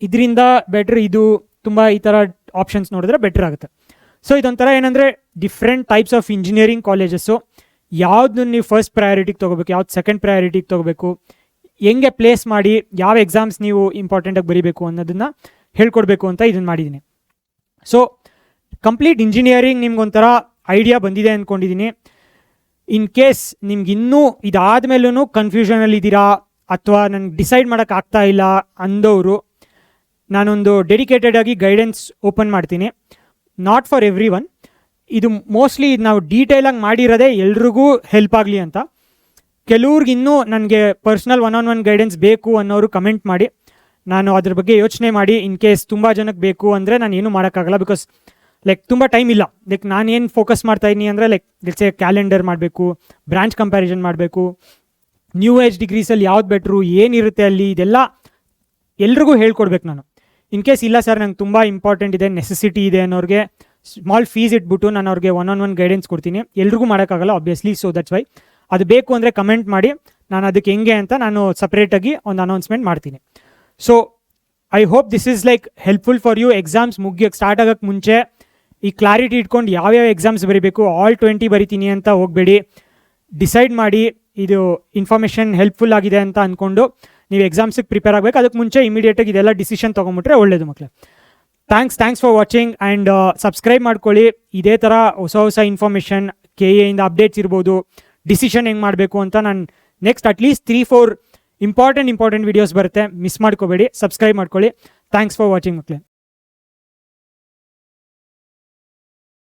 Speaker 1: ಇದರಿಂದ ಬೆಟ್ರ್ ಇದು ತುಂಬ ಈ ಥರ ಆಪ್ಷನ್ಸ್ ನೋಡಿದ್ರೆ ಬೆಟರ್ ಆಗುತ್ತೆ. ಸೊ ಇದೊಂಥರ ಏನಂದರೆ different types of engineering colleges, ಯಾವ್ದನ್ನ ನೀವು ಫಸ್ಟ್ ಪ್ರಯಾರಿಟಿಗೆ ತೊಗೋಬೇಕು, ಯಾವ್ದು ಸೆಕೆಂಡ್ ಪ್ರಯಾರಿಟಿಗೆ ತೊಗೋಬೇಕು, ಹೆಂಗೆ ಪ್ಲೇಸ್ ಮಾಡಿ ಯಾವ ಎಕ್ಸಾಮ್ಸ್ ನೀವು ಇಂಪಾರ್ಟೆಂಟಾಗಿ ಬರೀಬೇಕು ಅನ್ನೋದನ್ನು ಹೇಳ್ಕೊಡ್ಬೇಕು ಅಂತ ಇದನ್ನು ಮಾಡಿದ್ದೀನಿ. ಸೊ ಕಂಪ್ಲೀಟ್ ಇಂಜಿನಿಯರಿಂಗ್ ನಿಮ್ಗೊಂಥರ ಐಡಿಯಾ ಬಂದಿದೆ ಅಂದ್ಕೊಂಡಿದ್ದೀನಿ. ಇನ್ ಕೇಸ್ ನಿಮ್ಗೆ ಇನ್ನೂ ಇದಾದಮೇಲೂ ಕನ್ಫ್ಯೂಷನಲ್ಲಿದ್ದೀರಾ ಅಥವಾ ನನಗೆ ಡಿಸೈಡ್ ಮಾಡೋಕ್ಕಾಗ್ತಾ ಇಲ್ಲ ಅಂದವರು, ನಾನೊಂದು ಡೆಡಿಕೇಟೆಡ್ ಆಗಿ ಗೈಡೆನ್ಸ್ ಓಪನ್ ಮಾಡ್ತೀನಿ. Not for every one. ಇದು ಮೋಸ್ಟ್ಲಿ ನಾವು ಡೀಟೇಲಾಗಿ ಮಾಡಿರೋದೇ ಎಲ್ರಿಗೂ ಹೆಲ್ಪ್ ಆಗಲಿ ಅಂತ. ಕೆಲವ್ರಿಗೆ ಇನ್ನೂ ನನಗೆ ಪರ್ಸ್ನಲ್ 1-on-1 ಗೈಡೆನ್ಸ್ ಬೇಕು ಅನ್ನೋರು ಕಮೆಂಟ್ ಮಾಡಿ, ನಾನು ಅದ್ರ ಬಗ್ಗೆ ಯೋಚನೆ ಮಾಡಿ ಇನ್ ಕೇಸ್ ತುಂಬ ಜನಕ್ಕೆ ಬೇಕು ಅಂದರೆ ನಾನು ಏನೂ ಮಾಡೋಕ್ಕಾಗಲ್ಲ. ಬಿಕಾಸ್ ಲೈಕ್ ತುಂಬ ಟೈಮ್ ಇಲ್ಲ. ಲೈಕ್ ನಾನು ಏನು ಫೋಕಸ್ ಮಾಡ್ತಾ ಇದ್ದೀನಿ ಅಂದರೆ ಲೈಕ್ ಲೆಟ್ಸ್ ಕ್ಯಾಲೆಂಡರ್ ಮಾಡಬೇಕು, ಬ್ರಾಂಚ್ ಕಂಪ್ಯಾರಿಸನ್ ಮಾಡಬೇಕು, ನ್ಯೂ ಏಜ್ ಡಿಗ್ರೀಸಲ್ಲಿ ಯಾವ್ದು ಬೆಟ್ರು, ಏನಿರುತ್ತೆ ಅಲ್ಲಿ, ಇದೆಲ್ಲ ಎಲ್ರಿಗೂ ಹೇಳ್ಕೊಡ್ಬೇಕು ನಾನು. ಇನ್ ಕೇಸ್ ಇಲ್ಲ ಸರ್ ನಂಗೆ ತುಂಬ ಇಂಪಾರ್ಟೆಂಟ್ ಇದೆ, ನೆಸೆಸಿಟಿ ಇದೆ ಅನ್ನೋರಿಗೆ ಸ್ಮಾಲ್ ಫೀಸ್ ಇಟ್ಬಿಟ್ಟು ನಾನು ಅವ್ರಿಗೆ ಒನ್ ಗೈಡೆನ್ಸ್ ಕೊಡ್ತೀನಿ. ಎಲ್ರಿಗೂ ಮಾಡೋಕ್ಕಾಗಲ್ಲ ಆಬ್ವಿಯಸ್ಲಿ. ಸೊ ದಟ್ಸ್ ವೈ ಅದು ಬೇಕು ಅಂದರೆ ಕಮೆಂಟ್ ಮಾಡಿ, ನಾನು ಅದಕ್ಕೆ ಹೆಂಗೆ ಅಂತ ನಾನು ಸಪ್ರೇಟಾಗಿ ಒಂದು ಅನೌನ್ಸ್ಮೆಂಟ್ ಮಾಡ್ತೀನಿ. So I hope this is like helpful for you. Exams ಮುಗಿಯೋಕ್ಕೆ ಸ್ಟಾರ್ಟ್ ಆಗೋಕ್ಕೆ ಮುಂಚೆ ಈ ಕ್ಲಾರಿಟಿ ಇಟ್ಕೊಂಡು ಯಾವ್ಯಾವ ಎಕ್ಸಾಮ್ಸ್ ಬರೀಬೇಕು, ಆಲ್ 20 ಬರಿತೀನಿ ಅಂತ ಹೋಗಬೇಡಿ. ಡಿಸೈಡ್ ಮಾಡಿ ಇದು ಇನ್ಫಾರ್ಮೇಷನ್ ಹೆಲ್ಪ್ಫುಲ್ ಆಗಿದೆ ಅಂತ ಅಂದ್ಕೊಂಡು ನೀವು ಎಕ್ಸಾಮ್ಸಿಗೆ ಪ್ರಿಪೇರ್ ಆಗಬೇಕು. ಅದಕ್ಕೆ ಮುಂಚೆ ಇಮಿಡಿಯೇಟಾಗಿ ಇದೆಲ್ಲ ಡಿಸಿಷನ್ ತೊಗೊಂಬಿಟ್ರೆ ಒಳ್ಳೇದು ಮಕ್ಕಳೇ. Thanks for watching and subscribe ಮಾಡ್ಕೊಳ್ಳಿ. ಇದೇ ಥರ ಹೊಸ ಇನ್ಫಾರ್ಮೇಷನ್ KA ಅಪ್ಡೇಟ್ಸ್ ಇರ್ಬೋದು, ಡಿಸಿಷನ್ ಹೆಂಗೆ ಮಾಡಬೇಕು ಅಂತ ನಾನು ನೆಕ್ಸ್ಟ್ ಅಟ್ಲೀಸ್ಟ್ 3-4 ಇಂಪಾರ್ಟೆಂಟ್ ವೀಡಿಯೋಸ್ ಬರುತ್ತೆ. ಮಿಸ್ ಮಾಡ್ಕೋಬೇಡಿ, ಸಬ್ಸ್ಕ್ರೈಬ್ ಮಾಡ್ಕೊಳ್ಳಿ. ಥ್ಯಾಂಕ್ಸ್ ಫಾರ್ ವಾಚಿಂಗ್ ಮಕ್ಕಳೇ.